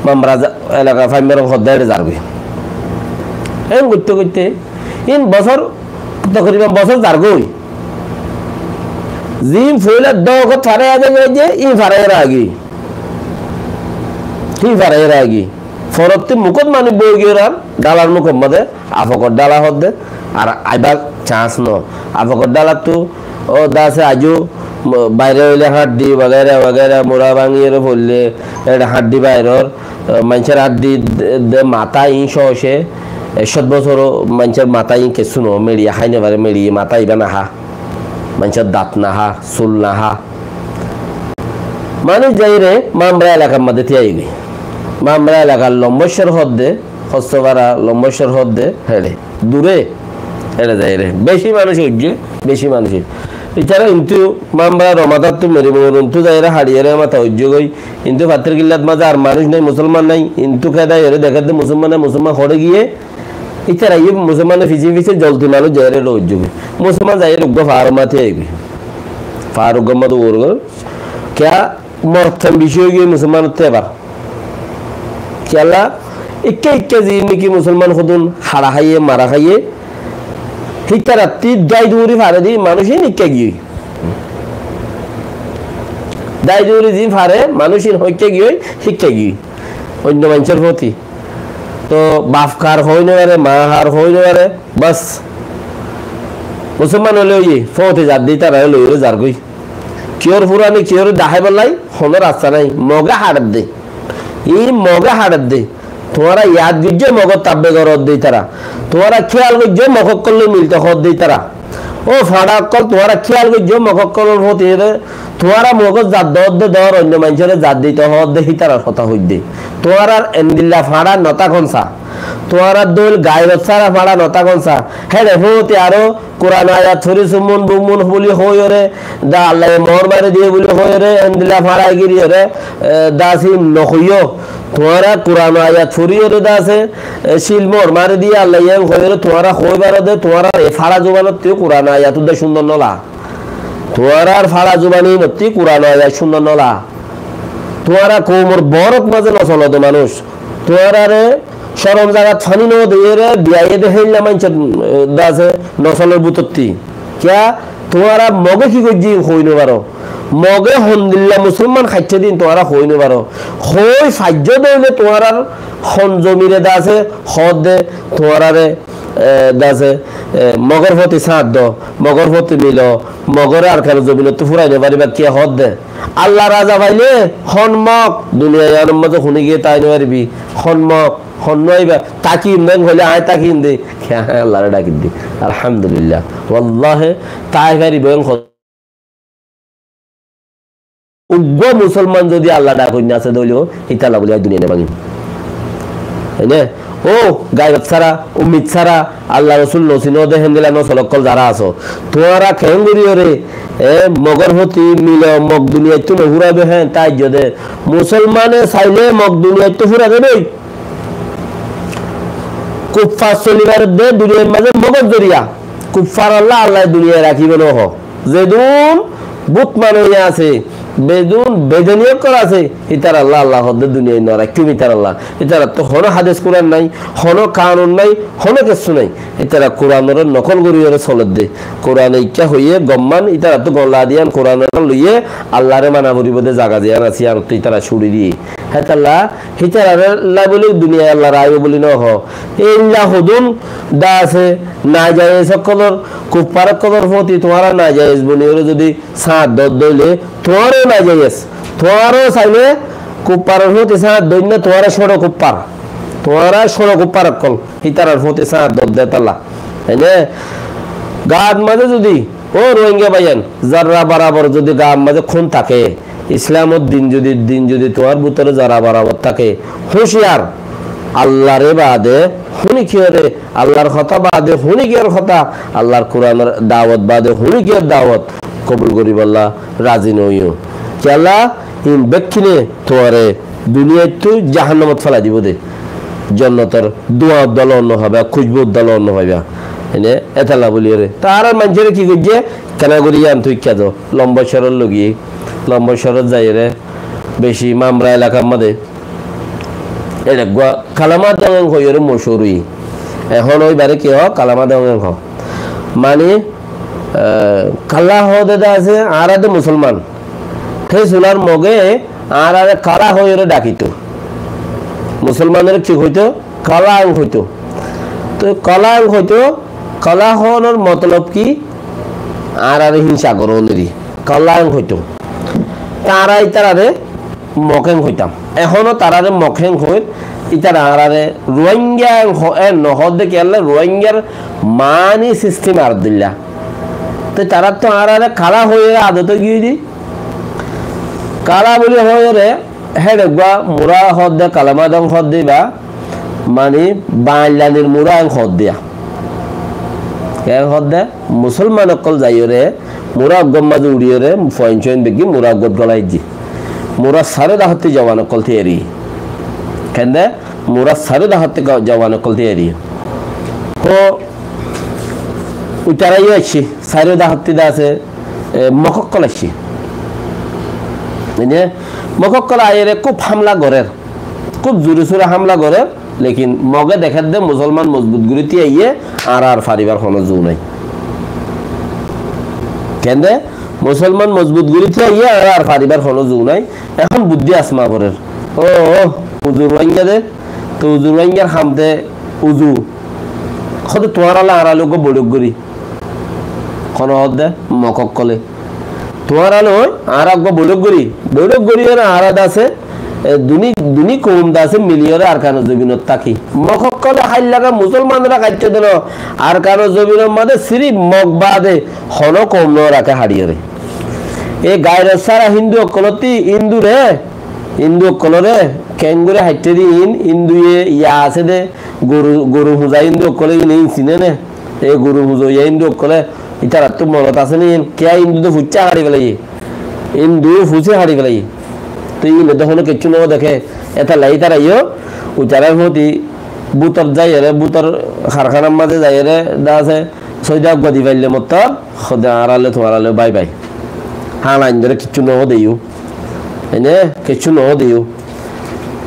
মামরা এলাকা ফাইমের হদ্দাইরে যারবে এম করতে করতে ইন বছর তকরিবান বছর যারগই জিম ফুলে দগত ফারাই আগে যে ই ফারাইরা আগে হি ফারাইরা আগে ফরতে মুকত মানে বই গিরাম ডালার মুখ মধ্যে আফকর ডালা হদ্দে আর আইবা চান্স ন আফকর ডালা তো ও দাসে আজু বাইরে হইলে হাড্ডি वगैरह वगैरह মোড়া ভাঙিয়ে বললে এটা হাড্ডি বাইরের মানুষের হাড্ডি মাথা ই শোষে 100 বছর মানুষের মাথা ই কিছু ন মেড়িয়ে খাইনে পারে মেড়িয়ে মাথা ইবা না হা মানুষের দাঁত না হা চুল না হা মানুষ যাই রে মামরা এলাকার মধ্যে থিয়াইবি মামরা এলাকার লম্বস্বর হদ্দে হস্তপাড়া লম্বস্বর হদ্দে হেড়ে দূরে হেড়ে যাই রে বেশি মানুষ হচ্ছে বেশি মানুষ এছাড়া কিন্তু মামরা রমাদার তো মেরে বলুন যাইরা হাড়িয়ে মাথা উজ্জগই কিন্তু পাত্রের কিল্লাত মাঝে আর মানুষ নাই মুসলমান নাই কিন্তু কেদাই এর দেখাতে মুসলমান হরে গিয়ে এছাড়া এই মুসলমানের ফিসি ফিসে জলতি মানুষ যাইরে উজ্জগই মুসলমান যাই রোগ্য ফারমাতে আইবি ফারুক মত ওর क्या মরথম বিষয় গিয়ে মুসলমান হতে এবার খেলা ইক্কে ইক্কে জিনি কি মুসলমান খুদুন হাড়া খাইয়ে মারা খাইয়ে ঠিক রাত্রি দাই দৌড়ি ফারে দি মানুষই নিকে গিয়ে দাই দৌড়ি দি ফারে মানুষই হইকে গিয়ে শিক্ষা গিয়ে অন্য মানুষের প্রতি তো বাপ কার হই না পারে মা হার হই না পারে বাস মুসলমান হলে ওই ফতে যার দিই তারা লই যার গই কিয়র পুরানি কিয়র দাহাই বলাই হলো রাস্তা নাই মগা হাড় দে এই মগা হাড় দে তোমারা ইয়াদ গিয়ে মগজ তাব্বে গরদ দেই তারা তোমারা খেয়াল গিয়ে মগজ করলে মিলতে হদ দেই তারা ও ফাড়া কল তোমারা খেয়াল গিয়ে মগজ করলে হতে তোমারা মগজ জাত দে দর অন্য মানুষের জাত দিতে হদ দেই তারা কথা হই দে তোমার এন্দিল্লা ফাড়া নতা কনসা তোমার দোল গায়রত সারা ফাড়া নতা কনসা হ্যাঁ হতে আরো কোরআন আয়াত ছড়ি সুমন বুমন বলি হই রে দা আল্লাহ মোহর মারে দিয়ে বলি হই রে এন্দিল্লা ফাড়া গিরি রে দাসি নহইও তোমারা কোরআন আয়াত ছড়ি রে দাসে শিল মোহর মারে দিয়ে আল্লাহ এম হই রে তোমারা হইবার দে তোমারা ফাড়া জবানত তুই কোরআন আয়াত দে সুন্দর নলা তোমার ফাড়া জবানি মতি কোরআন আয়াত সুন্দর নলা তোমারা কোমর বরক মাঝে নচল দে মানুষ তোমারা রে শরম জায়গা ফানি ন দিয়ে রে বিয়াইয়ে দে হেল মানছে দাসে নচলের বুতত্তি কিয়া তোমারা মগে কি কইজি হইনো পারো মগে হন্দিল্লা মুসলমান খাইছে দিন তোমারা হইনো পারো হই সাহায্য দেলে তোমার হনজমিরে দাসে হদ দে তোমারা রে দাসে মগর প্রতি সাথ দ মগর প্রতি মিল মগরে আর কেন জমিন তো ফুরাই নে পারিবা কে হদ দে আল্লাহ রাজা পাইলে হনমক দুনিয়ায় আনন্দ শুনি গিয়ে তাই পারবি হনমক হন্নইবা তাকি মেং হলে আয় তাকি দে আল্লাহ ডাকি দি আলহামদুলিল্লাহ ওয়াল্লাহি তাই পারি বেং উগ্র মুসলমান যদি আল্লাহ ডাকুন আছে দলিও ইতালা বলি দুনিয়া নে ভাঙি তাইলে ও গায়রত ছাড়া উম্মিদ ছাড়া আল্লাহ রাসূল নসিনো দেখেন দিলা ন সলকল যারা আছো তোরা খেঙ্গুরিও রে মগর হতি মিল মগ দুনিয়া তো হুরাবে হ্যাঁ তাই যদি মুসলমানে চাইলে মগ দুনিয়া তো হুরা দেবে কুফার চলিবার দে দুনিয়ার মাঝে মগজ জরিয়া কুফার আল্লাহ আল্লাহ দুনিয়া রাখিবে নহ যেদুন বুত মানুষ আছে বেদুন বেদনীয় করা আছে ইতার আল্লাহ আল্লাহ হদ্দে দুনিয়ায় নরা তুমি তার আল্লাহ ইতার তো হনো হাদিস কোরআন নাই হনো কানুন নাই হনো কিছু নাই ইতারা কোরআনের নকল করিয়ে চলত দে কোরআন ইচ্ছা হইয়ে গম্মান ইতারা তো গল্লা দিয়ান কোরআনের লইয়ে আল্লাহরে মানা পরিবদে জাগা দিয়ান আছি আর তুই তারা ছুড়ি দিয়ে হেতাল্লা হিতার আল্লাহ বলে দুনিয়া আল্লাহ রায় বলি ন হ ইল্লা হুদুন দা আছে না যায় সকলের কুফার কদর হতি তোমারা না যায় বনিরে যদি সাত দদ দইলে তোমারও না যাইস তোমারও চাইলে কুপারের হতে সাত দৈন্য তোমারা ষোড় কুপার তোমারা ষোড় কুপার কল হিতারার হতে সাত দদ দেতালা তাই না গাদ মাঝে যদি ও রোহিঙ্গা ভাইয়ান যারা বরাবর যদি গাদ মাঝে খুন থাকে ইসলামের দিন যদি তোমার ভিতরে যারা বরাবর থাকে হুঁশিয়ার আল্লাহরে বাদে হুনি কিয়রে আল্লাহর কথা বাদে হুনি কিয়র কথা আল্লাহর কোরআনের দাওয়াত বাদে হুনি কিয়র দাওয়াত কবুল করিব আল্লাহ রাজি নইও কি আল্লাহ ইন ব্যক্তিনে তোমারে দুনিয়ায় তো জাহান্নামত ফেলা দিব দে জান্নাতের দোয়া দল অন্য হবে খুশবু দল অন্য হবে এনে এতালা বলি রে তার মানুষের কি করছে কেন করি আন তুই কে দো লম্বা সরল লগিয়ে লম্বা সরল যাই রে বেশি মামরা এলাকার মধ্যে এটা কালামা দঙ্গন হইরে মশুরি এখন ওই বারে কি হ কালামা দঙ্গন হ মানে কালা হদে আছে আর আদে মুসলমান সেই সোনার মগে আর আরে কালা হইরে ডাকিত মুসলমানের কি হইতো কালা আং হইতো তো কালা আং হইতো কালা হওয়ার মতলব কি আর আরে হিংসা করণেরই কালা আং হইতো তারাই তারারে মকেং হইতাম এখনো তারারে মকেং হই ইতারা আরে রোহিঙ্গা নহদ দেখে আল্লাহ রোহিঙ্গার মানি সিস্টেম আর দিল্লা তো তারা তো আর কালা হয়ে আদত গিয়ে দি কালা বলে হয়ে রে হ্যাঁ দেখবা মুরা হদ দে কালামা দং হদ দিবা মানে বাংলানির মুরা হদ দিয়া হদ দে মুসলমান অকল যাই রে মুরা গম্মাজে উড়িয়ে রে ফয়েন চয়েন বেগি মুরা গদ গলাই দি মুরা সারে দাহতে জওয়ান অকল থিয়ারি কেন দে মুরা সারে দাহতে জওয়ান অকল থিয়ারি তো উতারাই আসছি সারে দাহতে দা আছে মকক্কল আসছি মকক্কল আয়ের খুব হামলা গড়ের খুব জোরে সোরে হামলা গড়ের লেকিন মগে দেখা দে মুসলমান মজবুত গুরিতে আইয়ে আর ফারিবার কোনো জো নাই কেন দে মুসলমান মজবুত গুরিতে আইয়ে আর ফারিবার কোনো জো নাই এখন বুদ্ধি আসমা গড়ের ও উজুর রোহিঙ্গা দে তো উজুর রোহিঙ্গার খামতে উজু খদ তোমার আলা আর আলোক বড়ক গরি কোন দে মকক্কলে তোমার আলো আর আগ বড়ক গরি আর আদা আছে দুনি কম দাসে মিলিয়রে আর কানো জমিনত থাকি মকক্কলে হাইল লাগা মুসলমানরা কাটতে দিল আর কানো জমিনের মাঝে সিরি মগ বাদে হন কম ন রাখে হারিয়ে এই গায়ের সারা হিন্দু অকলতি হিন্দু অকলরে কেঙ্গুরে হাইটে দিন হিন্দুয়ে ইয়া আছে দে গরু হুজা হিন্দু অকলে নেই চিনে নে এই গরু হুজো ইয়া হিন্দু অকলে ইতারা তো মনত আছে নি কে হিন্দু তো ফুচা হারি গেলাই হিন্দু ফুচে হারি গেলাই তুই দেখো কিছু ন দেখে এটা লাই তারা ইয়ে উচারার হতি বুতর যাই রে বুতর কারখানার মাঝে যাই রে দা আছে সৈদা গদি পাইলে মত খোদা আড়ালে তোমার আলে বাই বাই হ্যাঁ লাইন ধরে কিছু ন দিও এনে কিছু ন দিও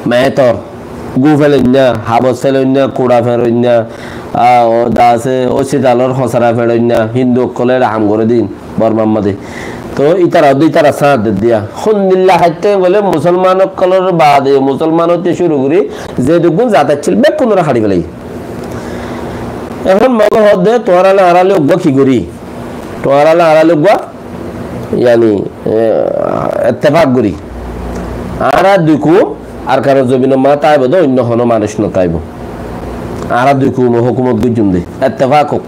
মেহতর গু ফেলেন না হাবস ফেলেন না কুড়া ফেলেন না দা আছে অসিদালর হসারা ফেলেন না হিন্দু কলের হাম করে দিন বর্মার মাঝে তো ইতারা সাথ দিয়া সুন্দিল্লা হাইতে বলে মুসলমান কলর বাদে মুসলমান হতে শুরু করি যে দুগুণ যাতাচ্ছিল বেক কোনরা হারি ফেলাই এখন মগ হদে তোরালে আড়ালে উগ্র কি করি তোরালে আড়ালে উগ্র ইয়ানি ইত্তেফাক করি আর দুকু আর কারো জমিন মা তাইব দো অন্য কোনো মানুষ ন তাইব আর দুকু হুকুমত গুজুম দে ইত্তেফাক হোক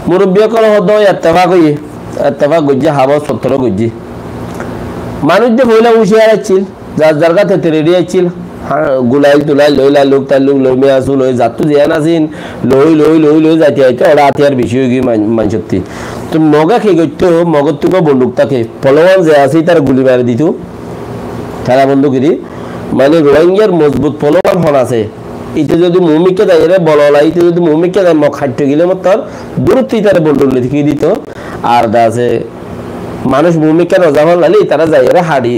মুরব্বী কল হদ ইত্তেফাক হইয়ে ইত্তেফাক গজ্জি হাবা সত্তর গজ্জি মানুষ যে বইলা উঠে আসছিল যার যার কাছে রেডি আসছিল গুলাই তুলাই লইলা লোক তার লোক লই মে আসু লই যাতু জিয়ান আসিন লই যাইতে আইতে ওরা হাতিয়ার বেশি হয়ে গিয়ে মানসক্তি তো মগা খেয়ে গইতো মগর তুকো বন্দুক থাকে ফলওয়ান যে আছে তার গুলি মারি দিত তারা বন্দুকিরি মানে রোহিঙ্গার মজবুত ফলওয়ান হন আছে ইতে যদি মুমিকে দেয় রে বললা ইতে যদি মুমিকে দেয় মগ খাইতে গেলে মত তার দূরত্বই তার বন্দুক লিখে দিত আর দা আছে মানুষ ভূমিকা নজামান লালি তারা যাই ওরা হাড়ি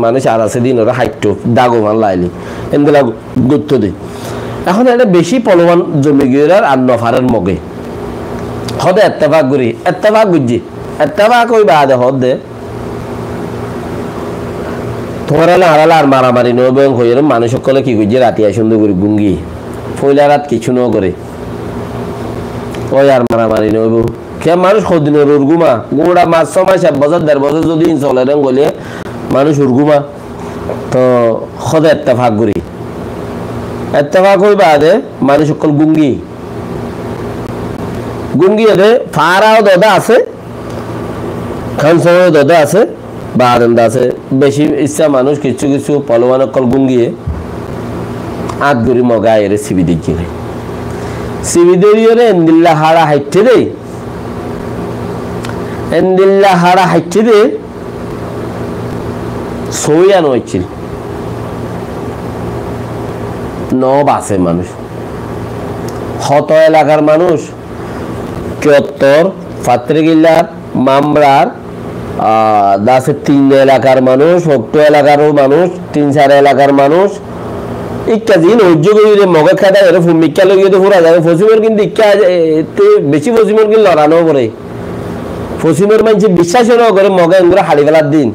মানুষ আর আছে দিন ওরা হাইটো দাগমান লাইলি এনগুলা গুরুত্ব দিই এখন এটা বেশি পলবান জমি গিয়ে আর নফারের মগে হদে এত্তেফাক করি এত্তেফাক গুজি এত্তেফাক ওই বাদে হদে তোমার আড়ালে আর মারামারি নয় হয়ে মানুষ সকলে কি করছে রাতিয়া সুন্দর করে গুঙ্গি ফইলা রাত কিছু ন করে ওই আর মারামারি নইব কে মানুষ সদিনের উর্গুমা গোড়া 5-6 মাস 1 বছর 1.5 বছর যদি চলে গলিয়ে মানুষ উর্গুমা তো সদে এত্তেফাক করি এত্তেফাক হই বাদে মানুষ সকল গুঙ্গি গুঙ্গি এদের ফারাও দাদা আছে খান সময় দাদা আছে বা আনন্দ আছে বেশি ইচ্ছা মানুষ কিছু কিছু পলবান অকল গুঙ্গিয়ে আট গড়ি মগা এর সিবি দিচ্ছে সিবি দরিয়ে এন্দিল্লা হাড়া হাইটে রে এন্দিল্লা হাড়া হাইটে রে সইয়ানো হচ্ছিল নব আছে মানুষ হত এলাকার মানুষ চত্বর ফাত্রিগিল্লার মামরার দাসে 3 এলাকার মানুষ 8 এলাকারও মানুষ 3-4 এলাকার মানুষ ইক্কা দিন উদ্যোগে মগে খাটা এর ভূমিকা লইয়ে তো পুরা যাবে ফসিমের কিন্তু ইক্কা বেশি ফসিমের কিন্তু লড়ানো করে ফসিমের মানুষ বিশ্বাস ন করে মগে এগুলো হাড়ি ফেলার দিন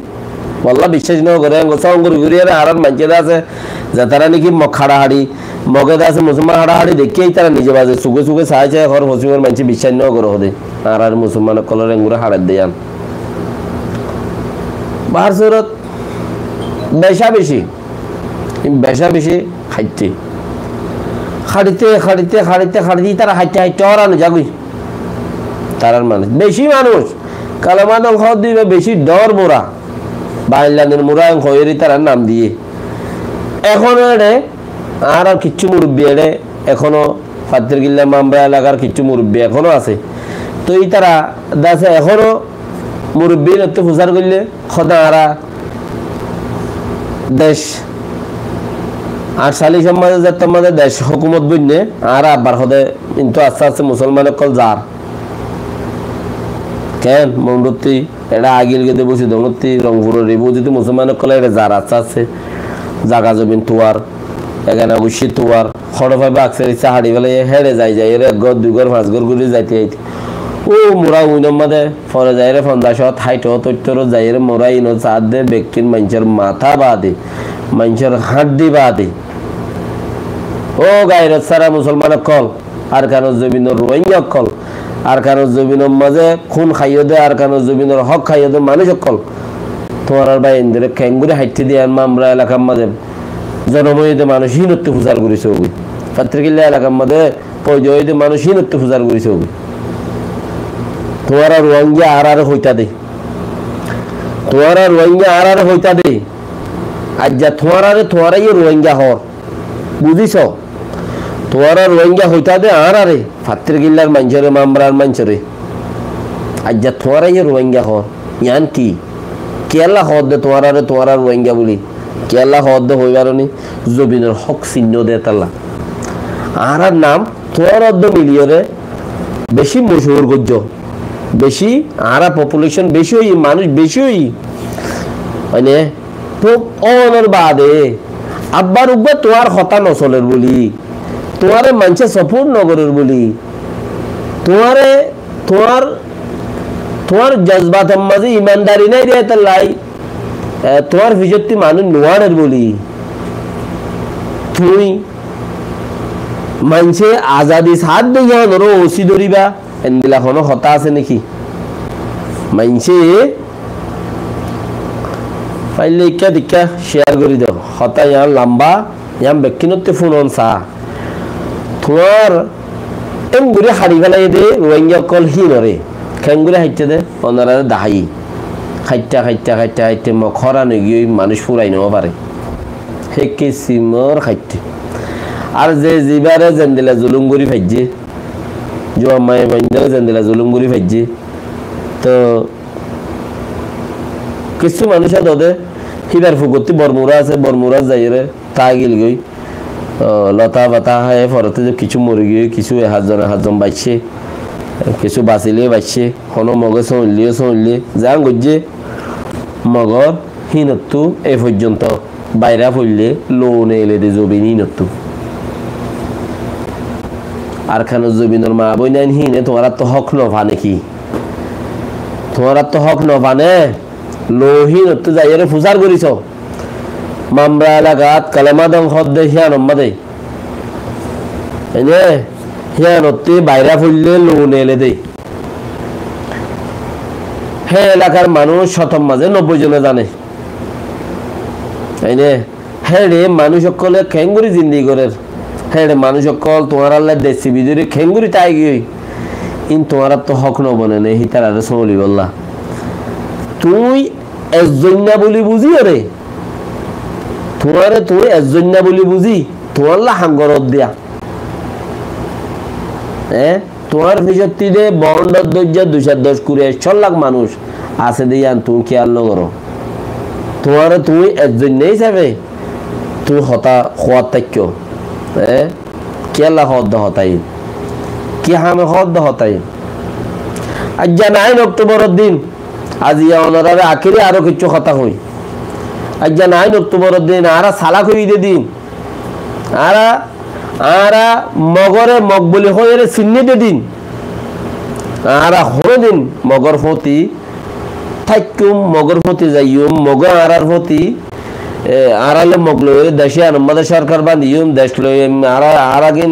বললা বিশ্বাস ন করে সঙ্গর ঘুরিয়ে আর মানুষের আছে যে তারা নাকি খাড়া হাড়ি মগে আছে মুসলমান হাড়া হাড়ি দেখিয়েই তারা নিজে বাজে চুকে চুকে চাই চাই ঘর ফসিমের মানুষ বিশ্বাস ন করে হদে আর মুসলমান কলর এগুলো হাড়ার দেয়ান বাহার সুরত বেশা বেশি খাইতে খাড়িতে খাড়িতে খাড়িতে খাড়িতে তারা হাইতে হাইতে হরানো যাগুই তারার মানুষ বেশি মানুষ কালামাদল খাওয়া দিবে বেশি ডর মোরা বাইলানের মোরা হয়েরই তারা নাম দিয়ে এখনো এড়ে আর কিচ্ছু মুরব্বী এড়ে এখনো ফাত্রিগিল্লা মামরা এলাকার কিচ্ছু মুরব্বী এখনো আছে তো এই তারা দাসে এখনো মুরব্বী নতে প্রচার করলে সদা আরা দেশ আর সালি সমাজে যাতে আমাদের দেশ হুকুমত বুঝনে আর আবার হদে কিন্তু আস্তে আস্তে মুসলমানের কল যার কেন মন্ডতি এটা আগিল গেতে বসে দমতি রংপুরের রেবু যদি মুসলমানের কলে এটা যার আস্তে আস্তে জাগা জমিন তুয়ার এখানে অবশ্যই তুয়ার খড়ফাই বাক্সের ইচ্ছা হাড়ি ফেলে হেরে যাই এর 1 ঘর 2 ঘর 5 ঘর ঘুরে যাইতে যাইতে ও মোরা উইনর মাঝে ফরে যাই রে 50 হাইট তৈতর যাই রে মোরা ইনো চাঁদ দে ব্যক্তির মানুষের মাথা বাদে মানুষের হাড্ডি বাদে ও গায়ের সারা মুসলমান কল আর কেন জমিনের রোহিঙ্গা কল আর কেন জমিনের মাঝে খুন খাইয়ে দে আর কেন জমিনের হক খাইয়ে দে মানুষ কল তোমার ভাই ইন্দিরে খেঙ্গুরে হাইতে দিয়ে আমরা এলাকার মাঝে জনময়ীতে মানুষ হীনত্ব পূজার করেছে ওগুলি পাত্রিকিল্লা এলাকার মাঝে পয়জয়ীতে মানুষ হীনত্ব পূজার করেছে ওগুলি তোমার রোহিঙ্গা আর হইতা দে তোমার রোহিঙ্গা আর হইতা দে আজ যা তোমারাই রোহিঙ্গা হর বুঝিস তোমারা রোহিঙ্গা হইতা দে আর ফাত্রিগিল্লার মানুষরে মামরার মানুষরে আজ যা তোমারাই রোহিঙ্গা হর ইয়ান কি কেলা হদ দে তোমারা রোহিঙ্গা বলি কেলা হদ দে হইবার নি জবিনের হক চিহ্ন দে তাল্লা আর নাম তোমার অর্ধ মিলিয়রে বেশি মশহুর গজ্য বেশি আর পপুলেশন বেশি হই মানুষ বেশি হই মানে খুব অনর বাদে আব্বার উব্বা তোমার হতা নচলের বলি তোমারে মানুষে সপোর্ট নগরের বলি তোমার জজবাতের মাঝে ইমানদারি নাই রে তার লাই তোমার ভিজতি মানুষ নোয়ারের বলি তুই মানুষে আজাদি সাথ দিয়ে ধরো ওসি ধরিবা এনদিলা কোনো হতা আছে নাকি মানুষে পাইলে ইকা দিকা শেয়ার করে দাও হতা ইয়ার লম্বা ইয়াম ব্যক্তিনতে ফোন অন চা তোমার এমগুড়ি হাড়ি ফেলাই দে রোহিঙ্গা কল হি নরে খেঙ্গুড়ি হাইতে দে অনারে দাহাই খাইতে মখরা নগিয়ে মানুষ ফুরাই নেওয়া পারে হেকে সিমর খাইতে আর যে জিবারে জেন্দিলা জুলুম করি ভাইজে জমায় বান্ধে জেন্দিলা জুলুম করি ভাইজে তো কিছু মানুষ দে হিবার ফুকতি বরমুরা আছে বরমুরা যাই রে তা গিল গই লতা বাতা হয় ফরতে যে কিছু মরে গিয়ে কিছু হাতজন বাইছে কিছু বাঁচিলে বাইছে কোনো মগে চলিয়ে যা গজ্জে মগর হিনত্তু এ পর্যন্ত বাইরা পড়লে লোন এলে দে জবিন হিনত্তু আর খান জবিনের মা বই নাই হিনে তোমার তো হক নভা নাকি তোমার তো হক নভানে লোহিনত্তু যাইরে ফুসার করিছ মামরা এলাকাত কালেমা দং হদ দে হিয়া নম্বা দে এনে হিয়া নত্তি বাইরা পড়লে লোন এলে দে হে এলাকার মানুষ শতম মাঝে 90 জনে জানে এনে হে রে মানুষ সকলে খেঙ্গুরি জিন্দি করে হে রে মানুষ সকল তোমার আল্লাহ দেশি বিজুরি খেঙ্গুরি তাই গিয়ে ইন তোমার তো হক নবনে নে হিতার আর সলি বললা তুই এজন্যা বলি বুঝি রে তোমারে তুই এজন্যা বলি বুঝি তোমার হাঙ্গরত দিয়া তোমার ভিতর দে বন্ডর দৈর্য 210 করে 6 লাখ মানুষ আছে দিয়ান তুমি খেয়াল করো তোমার তুমি একজন্য হিসাবে তুই হতা হওয়ার তাক্য কেলা হদ হতাই কি হামে হদ হতাই আজ 9 অক্টোবরের দিন আজি অনারে আখিরে আরো কিছু কথা হই আজ 9 অক্টোবরের দিন আরা সালা কই দে দিন আরা মগরে মকবুলি হয়ে চিহ্নি দে দিন আরা হরে দিন মগর ফতি থাকুম মগর ফতি যাইম মগ আরার ফতি আরালে মগলো দেশে আমাদের সরকার বান্ধিম দেশ লই আরাগিন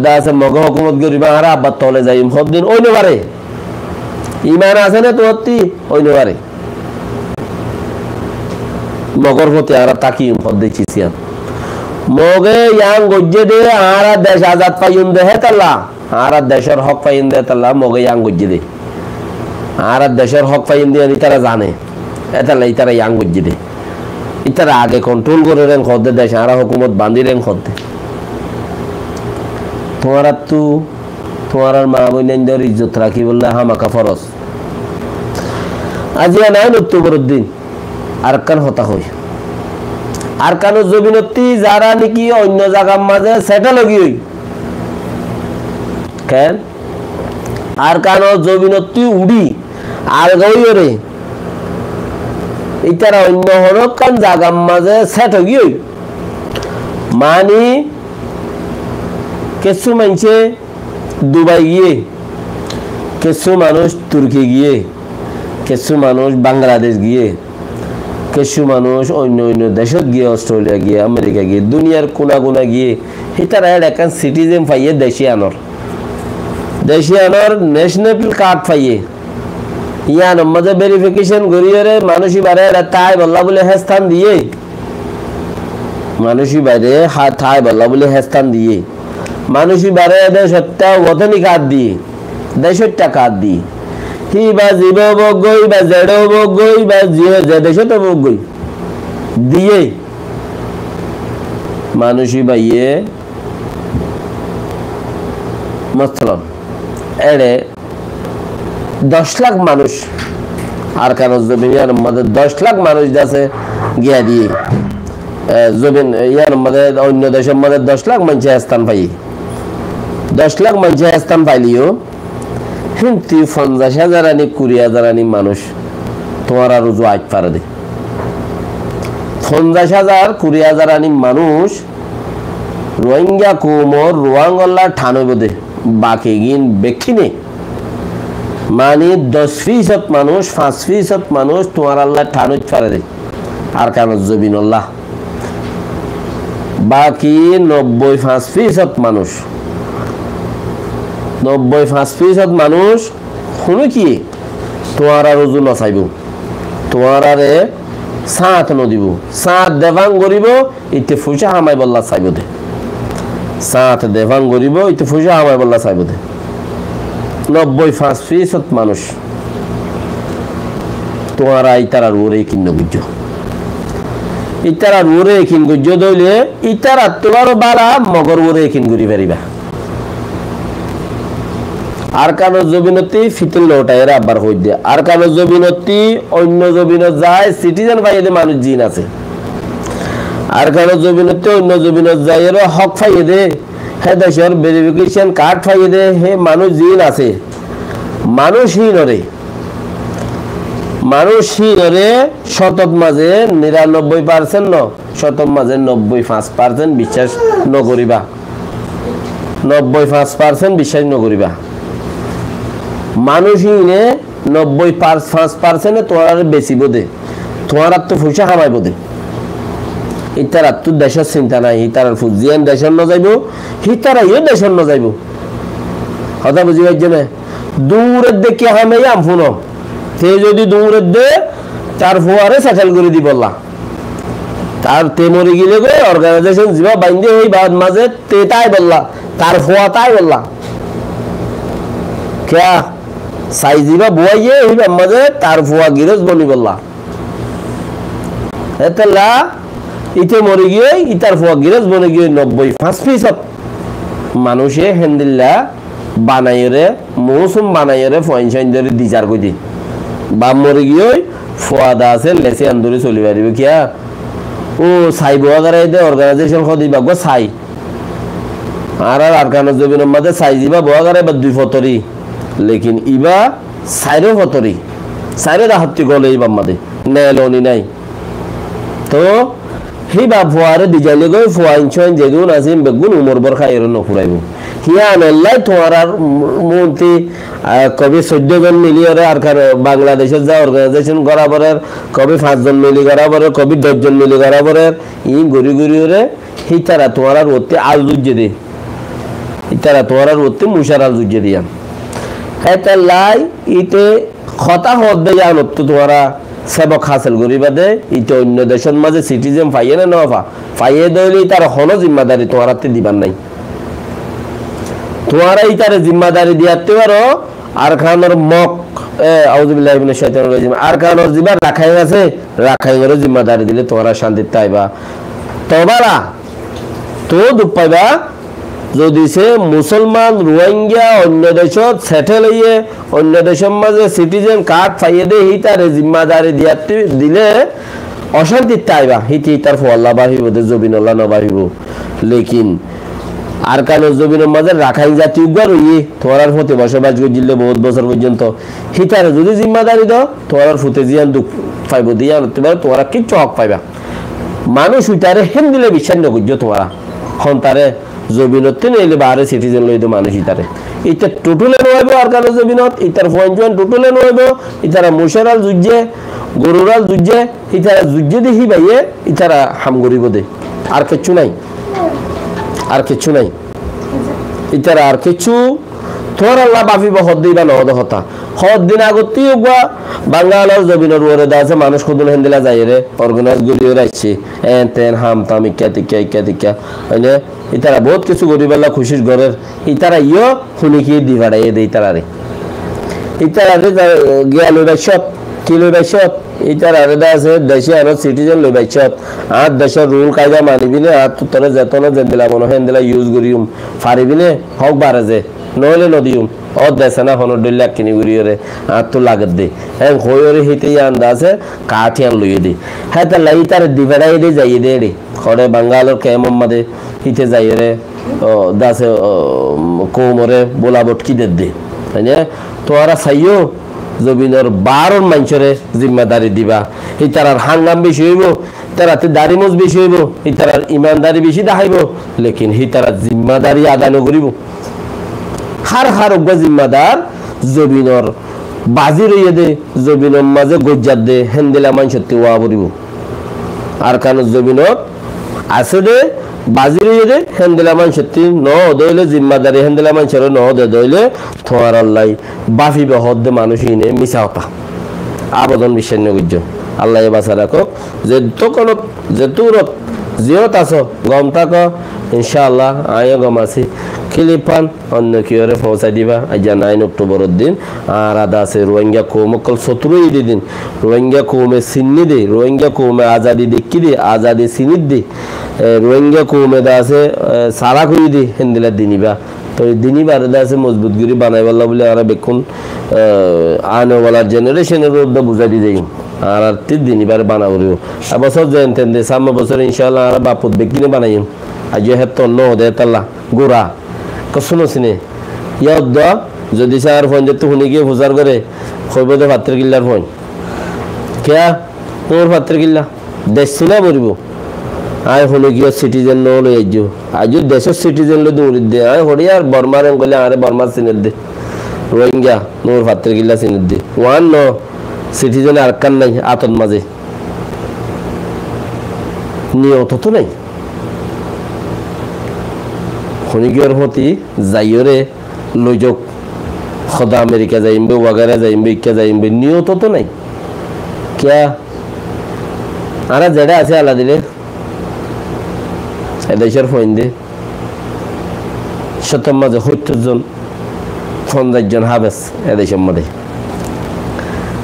দাসে মগ হুকুমত গরিবা আরা আব্বার তলে যাইম সব দিন ওই নবারে ইমান আছে না তোরতি ওই নবারে মগর ফতি আরা তাকিম সব দেখিছি মগে ইয়াং গজ্জে দে আরা দেশ আজাদ পাইন দে হেতাল্লা আরা দেশের হক পাইন দে হেতাল্লা মগে ইয়াং গজ্জে দে আরা দেশের হক পাইন দিয়ে ইতারা জানে হেতাল্লা ইতারা ইয়াং গজ্জে দে ইতারা আগে কন্ট্রোল করে রেন খদ্দে দেশ আরা হুকুমত বান্ধি রেন খদ্দে তোমার মা বইনের ইজ্জত রাখি বললে হামাকা ফরজ আজি 9 অক্টোবরের দিন আর কান হতা হই আর কানো জমিনতি যারা নাকি অন্য জায়গার মাঝে সেটেল হই কেন আর কানো জমিনতি উড়ি আর গইরে ইতারা অন্য হরকান জায়গার মাঝে সেট হই মানি কিছু মানুষে দুবাই গিয়ে কিছু মানুষ তুর্কি গিয়ে কিছু মানুষ বাংলাদেশ গিয়ে কিছু মানুষ অন্য অন্য দেশত গিয়ে অস্ট্রেলিয়া গিয়ে আমেরিকা গিয়ে দুনিয়ার কোনা কোনা গিয়ে হিতারা একটা সিটিজেন পাইয়ে দেশে আনর ন্যাশনাল কার্ড পাইয়ে ইয়ান মধ্যে ভেরিফিকেশন করিয়ে মানুষই বারে তাই বল্লা বলে হেস্থান দিয়ে মানুষই বাইরে থাই বল্লা বলে হেস্থান দিয়ে মানুষই বারে সত্য ওথনি কার্ড দিয়ে 150 কার্ড দিয়ে হি বা জীব বগই বা জেড বগই বা যে দেশে তো বগই দিয়ে মানুষই বাইয়ে মতলব এড়ে 10 লাখ মানুষ আর কেন জমিনের মধ্যে 10 লাখ মানুষ আছে গিয়া দিয়ে জমিন ইয়ার মধ্যে অন্য দেশের মধ্যে 10 লাখ মানুষ স্থান পাই 10 লাখ মানুষ স্থান পাইলিও কিন্তু 50,000 আনি 20,000 আনি মানুষ তোমার আর রুজু আজ পারে দে 50,000 20,000 আনি মানুষ রোহিঙ্গা কুমোর রোয়াঙ্গল্লা ঠানইব দে বাকি গিন বেখিনে মানে 10% মানুষ 5% মানুষ তোমার আল্লাহ ঠানুজ পারে দে আর কেন জবিনুল্লাহ বাকি 95% মানুষ 95% মানুষ শুনো কি তোমার আর রুজু নচাইব তোমার আরে সাঁত নদিব সাঁত দেভাং করিব ইতে ফুসা হামাই বল্লা চাইব দে সাঁত দেভাং করিব ইতে ফুসা হামাই বল্লা চাইব দে 95% মানুষ তোমার ইতারা রুরে কিন্ন গুজ্জ ইতারা রুরে কিন গুজ্জ দইলে ইতারা তোমারও বালা মগর রুরে কিন গুরি পারিবা আর কানো জমিনতি ফিতুল লোটায় আবার হই দে আর কানো জমিনতি অন্য জমিনত যায় সিটিজেন পাইয়ে দে মানুষ জিন আছে আর কানো জমিনতি অন্য জমিনত যায় এর হক পাইয়ে দে হে দেশের ভেরিফিকেশন কার্ড পাইয়ে দে হে মানুষ জিন আছে মানুষহীন রে মানুষ হিরে শতক মাঝে 99% ন শতক মাঝে 95% বিশ্বাস নকরিবা 95% বিশ্বাস নকরিবা মানুষ হিনে 95% তোমার বেশি বোধে তোমার তো পয়সা কামাই বোধে ইতার তো দেশের চিন্তা নাই ইতার ফুজিয়ান দেশের ন যাইব হিতারা ইয়ে দেশের ন যাইব কথা বুঝি পাইছে না দূরের দেখে হামেই আমফুন তে যদি দূরের দে তার ফুয়ারে সেটেল করে দি বললা তার তে মরে গেলে গো অর্গানাইজেশন যা বাইন্দে এই বাদ মাঝে তে তাই বললা তার ফুয়া তাই বললা क्या সাইজিবা বুয়াইয়ে এই মাঝে তার ফুয়া গিরজ বনি বললা এতলা ইতে মরে গিয়ে ইতার ফুয়া গিরজ বনি গিয়ে 95% মানুষে হেন্দিল্লা বানাইরে মৌসুম বানাইরে ফয়েনশাইন ধরে দিচার কই দি বাম মরে গিয়ে ফুয়াদা আছে লেসে আন্দরে চলি পারিবে কিয়া ও সাইব আগারে দে অর্গানাইজেশন খদি বাগো সাই আর আরকানো জবিন মাঝে সাই দিবা বগারে বা দুই ফতরি लेकिन इबा साइरो फतरी साइरो दाहत्ती गले इबा मादे नेलोनी নাই তো হিবা ফুয়ারে দিজাইলে গই ফুয়াইন ছয়ন যেগুন আসিম বেগুন উমর বর খাইরো ন ফুরাইবো হিয়া আল্লাহ তোমার মন্ত্রী কবি 14 জন মিলিয়রে আর বাংলাদেশের যা অর্গানাইজেশন গরাবরের কবি 5 জন মিলি গরাবরের কবি 10 জন মিলি গরাবরের ই গরি গরিরে হিতারা তোমার ওতে আল জুজে দে হিতারা তোমার ওতে মুশার আল জুজে দিয়া এটা লাই ইতে খতা হদে জানো তো তোরা সেবক হাসিল করিবা দে ইতে অন্য দেশের মাঝে সিটিজেন পাইয়ে না নফা পাইয়ে দইলে তার হলো জিম্মাদারি তোরাতে দিবার নাই তোরা ইতারে জিম্মাদারি দিয়াতে পারো আর খানোর মক আউযু বিল্লাহি মিনাশ শাইতানির রাজিম আর খানোর জিবা রাখাই আছে রাখাই করে জিম্মাদারি দিলে তোরা শান্তি পাইবা তোবারা তো দুঃখ পাইবা যদি সে মুসলমান রোহিঙ্গা অন্য দেশত সেটেল হইয়ে অন্য দেশের মাঝে সিটিজেন কার্ড পাইয়ে দে হি তার জিম্মাদারি দিয়াতে দিলে অশান্তি তাইবা হিতি তার ফল্লা বাহিব দে জবিনুল্লাহ ন বাহিব লেকিন আর কানো জবিনের মাঝে রাখাই জাতি উগার হইয়ে তোরার ফতে বসবাস করলে বহুত বছর পর্যন্ত হিতার যদি জিম্মাদারি দাও তোরার ফতে জিয়ান দুঃখ পাইব দিয়া তোরা কিচ্ছু হক পাইবা মানুষ উইটারে হেন দিলে বিশ্বাস নকর্য তোরা হন্তারে জবিনতে নেইলে বাহারে সিটিজেন লইতো মানুষ ইতারে ইটা টোটলে নইব আর কানো জবিনত ইতার ফয়েনজন টোটলে নইব ইতারা মুশারাল জুজে গরুরাল জুজে ইতারা জুজে দেখি ভাইয়ে ইতারা হাম গরিব দে আর কিছু নাই আর কিছু নাই ইতারা আর কিছু তোর আল্লাহ বাফিব হদ দিবা নহদ হতা হদ দিন আগতেই উগা বাঙালার জবিনের ওরে দাছে মানুষ খুদুন হেন্দিলা যায় রে অর্গানাইজ গরিয়ে রাখছে এন তেন হাম তাম ইকা হইলে ইতারা বহুত কিছু গরিবাল্লা খুশির ঘরের ইতারা ইয় খুনিকি দি ভাড়াই দে ইতারা রে ইতারা রে গিয়া লইবাইছত কি লইবাইছত ইতারা রে দাছে দেশে আর সিটিজেন লইবাইছত আর দেশের রুল কায়দা মানিবিনে আর তোরে যেতন যেদিলা মনে হেন্দিলা ইউজ করিম পারিবিনে হক বারে যে নহলে নদিউম ও দেশে না হন ডইলা কিনি গুরিয়রে আর তো লাগত দে হ্যাঁ হইরে হিতে আন্দাজে কাঠিয়ান লইয়ে দে হ্যাঁ তা লাই তার দিবেড়াই দে যাইয়ে দে রে খড়ে বাঙ্গালোর কেমন মাদে হিতে যাইয়ে রে ও দাসে কোমরে বোলাবট কি দে তাই না তোরা চাইও জবিনের 12 মানুষের জিম্মাদারি দিবা ইতারার হাঙ্গাম বেশি হইব তারাতে দাড়ি মোজ বেশি হইব ইতারার ইমানদারি বেশি দেখাইব লেকিন হিতারা জিম্মাদারি আদায় করিব হার হার অজ্ঞা জিম্মাদার জবিনর বাজি রইয়ে দে জবিনের মাঝে গজ্জাত দে হেন্দিলা মানুষের ওয়া বলিব আর কারণ জবিনত আছে দে বাজি রইয়ে দে হেন্দিলা মানুষের ন দইলে জিম্মাদারি হেন্দিলা মানুষের ন দে দইলে থোয়ার আল্লাহ বাফি বহদ দে মানুষ ইনে মিশা হতা আবেদন বিশ্বাস নগর্য আল্লাহ বাসা রাখো যে তুরত জিয়ত আছো গম থাক ইনশাআল্লাহ আয়ো গম আছি খিলিপান অন্য কিওরে পৌঁছাই দিবা আজ 9 অক্টোবরের দিন আর আদা আছে রোহিঙ্গা কৌমকল 17 দিন রোহিঙ্গা কৌমে সিন্নি দে রোহিঙ্গা কৌমে আজাদি দেখি দে আজাদি সিনিদ দে রোহিঙ্গা কৌমে দা আছে সারা কই দে হেন্দিলা দিনিবা তো দিনিবার দা আছে মজবুত গরি বানাইবাল্লা বলে আর বেকুন আনোওয়ালা জেনারেশনের রোদ বুঝাই দি দেই আর 3 দিনিবার বানাবরিও বছর জেনতেন দে সামনে বছর ইনশাআল্লাহ আর বাপুত বেকিনে বানাইম আজ হেত ন দে তাল্লা গোরা কসনো সিনে ইয়াদ যদি স্যার ফোন যেতে শুনি গিয়ে ফুজার করে কইব দে ভাতের গিল্লার ফোন কেয়া তোর পাত্র কিল্লা দেশ না মরিব আয় হলো গিয়ে সিটিজেন ন লই আইজো আজ দেশের সিটিজেন লো দৌড়ি দে আয় হরি আর বর্মার গলে আরে বর্মার সিনের দে রোহিঙ্গা নোর পাত্র কিল্লা সিনের দে ওয়ান ন সিটিজেন আর কান নাই আতন মাঝে নিয়ত তো নাই খনিকের হতি যাইরে লইজক খোদা আমেরিকা যাইমবে ওয়াগারা যাইমবে ইকা যাইমবে নিয়ত তো নাই কিয়া আরা যেটা আছে আলা দিলে এদেশের ফোন দে শতম মাঝে ৭০ জন ৫০ জন হাবেস এদেশের মধ্যে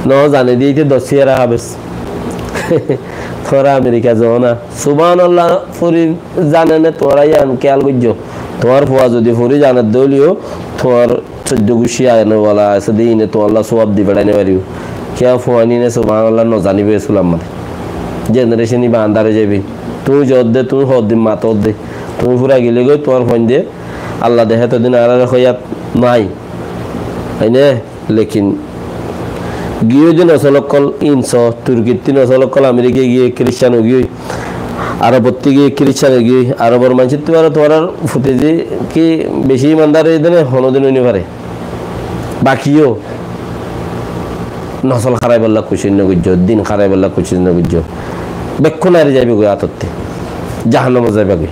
ন জানে দিয়েছে ১০ হাবেস তোরা আমেরিকা যাও না সুবহানাল্লাহ ফুরি জানে না তোরা ইয়ান খেয়াল করছো তোমার ফুয়া যদি ফুরি জানে দলিও তোমার ১৪ গুছি আয়নে বলা আছে দিনে তো আল্লাহ সওয়াব দি বেড়াইনে পারিও কিয়া ফুয়ানি নে সুবহানাল্লাহ ন জানিবে সুলাম মানে জেনারেশনই বান্দারে যাবি তুই জদ দে তুই হদ দিন মাত দে তুমি ফুরা গেলে গই তোমার ফোন দে আল্লাহ দেহে তো দিন আর হইয়াত নাই আইনে লেকিন গিয়ে যে নসলকল ইনস তুর্কির ৩ আমেরিকা গিয়ে খ্রিস্টান গিয়ে আরবত্তি গিয়ে খ্রিস্টান গিয়ে আরবর মানুষের তো আর তোমার ফুটেজি কি বেশি ইমানদার এই দিনে হনদিন হইনি পারে বাকিও নসল খারাই বললা খুশি নগুজ্জ দিন খারাই বললা খুশি নগুজ্জ বেক্ষণ আর যাইবে গো আতত্তে জাহান্নাম যাইবে গে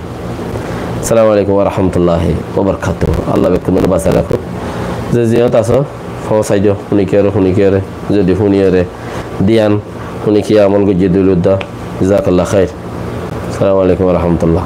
আসসালামু আলাইকুম ওয়া রাহমাতুল্লাহি ওয়া বারাকাতুহু আল্লাহ বেক্ষণ বাঁচা রাখো যে জিয়ত আছো ফসাইজ শুনিকে যদি শুনিয়ারে দিয়ান শুনিকি আমল গজ্জে দুলুদ্দা জাযাকাল্লাহ খাইর আসসালামু আলাইকুম ওয়া রাহমাতুল্লাহ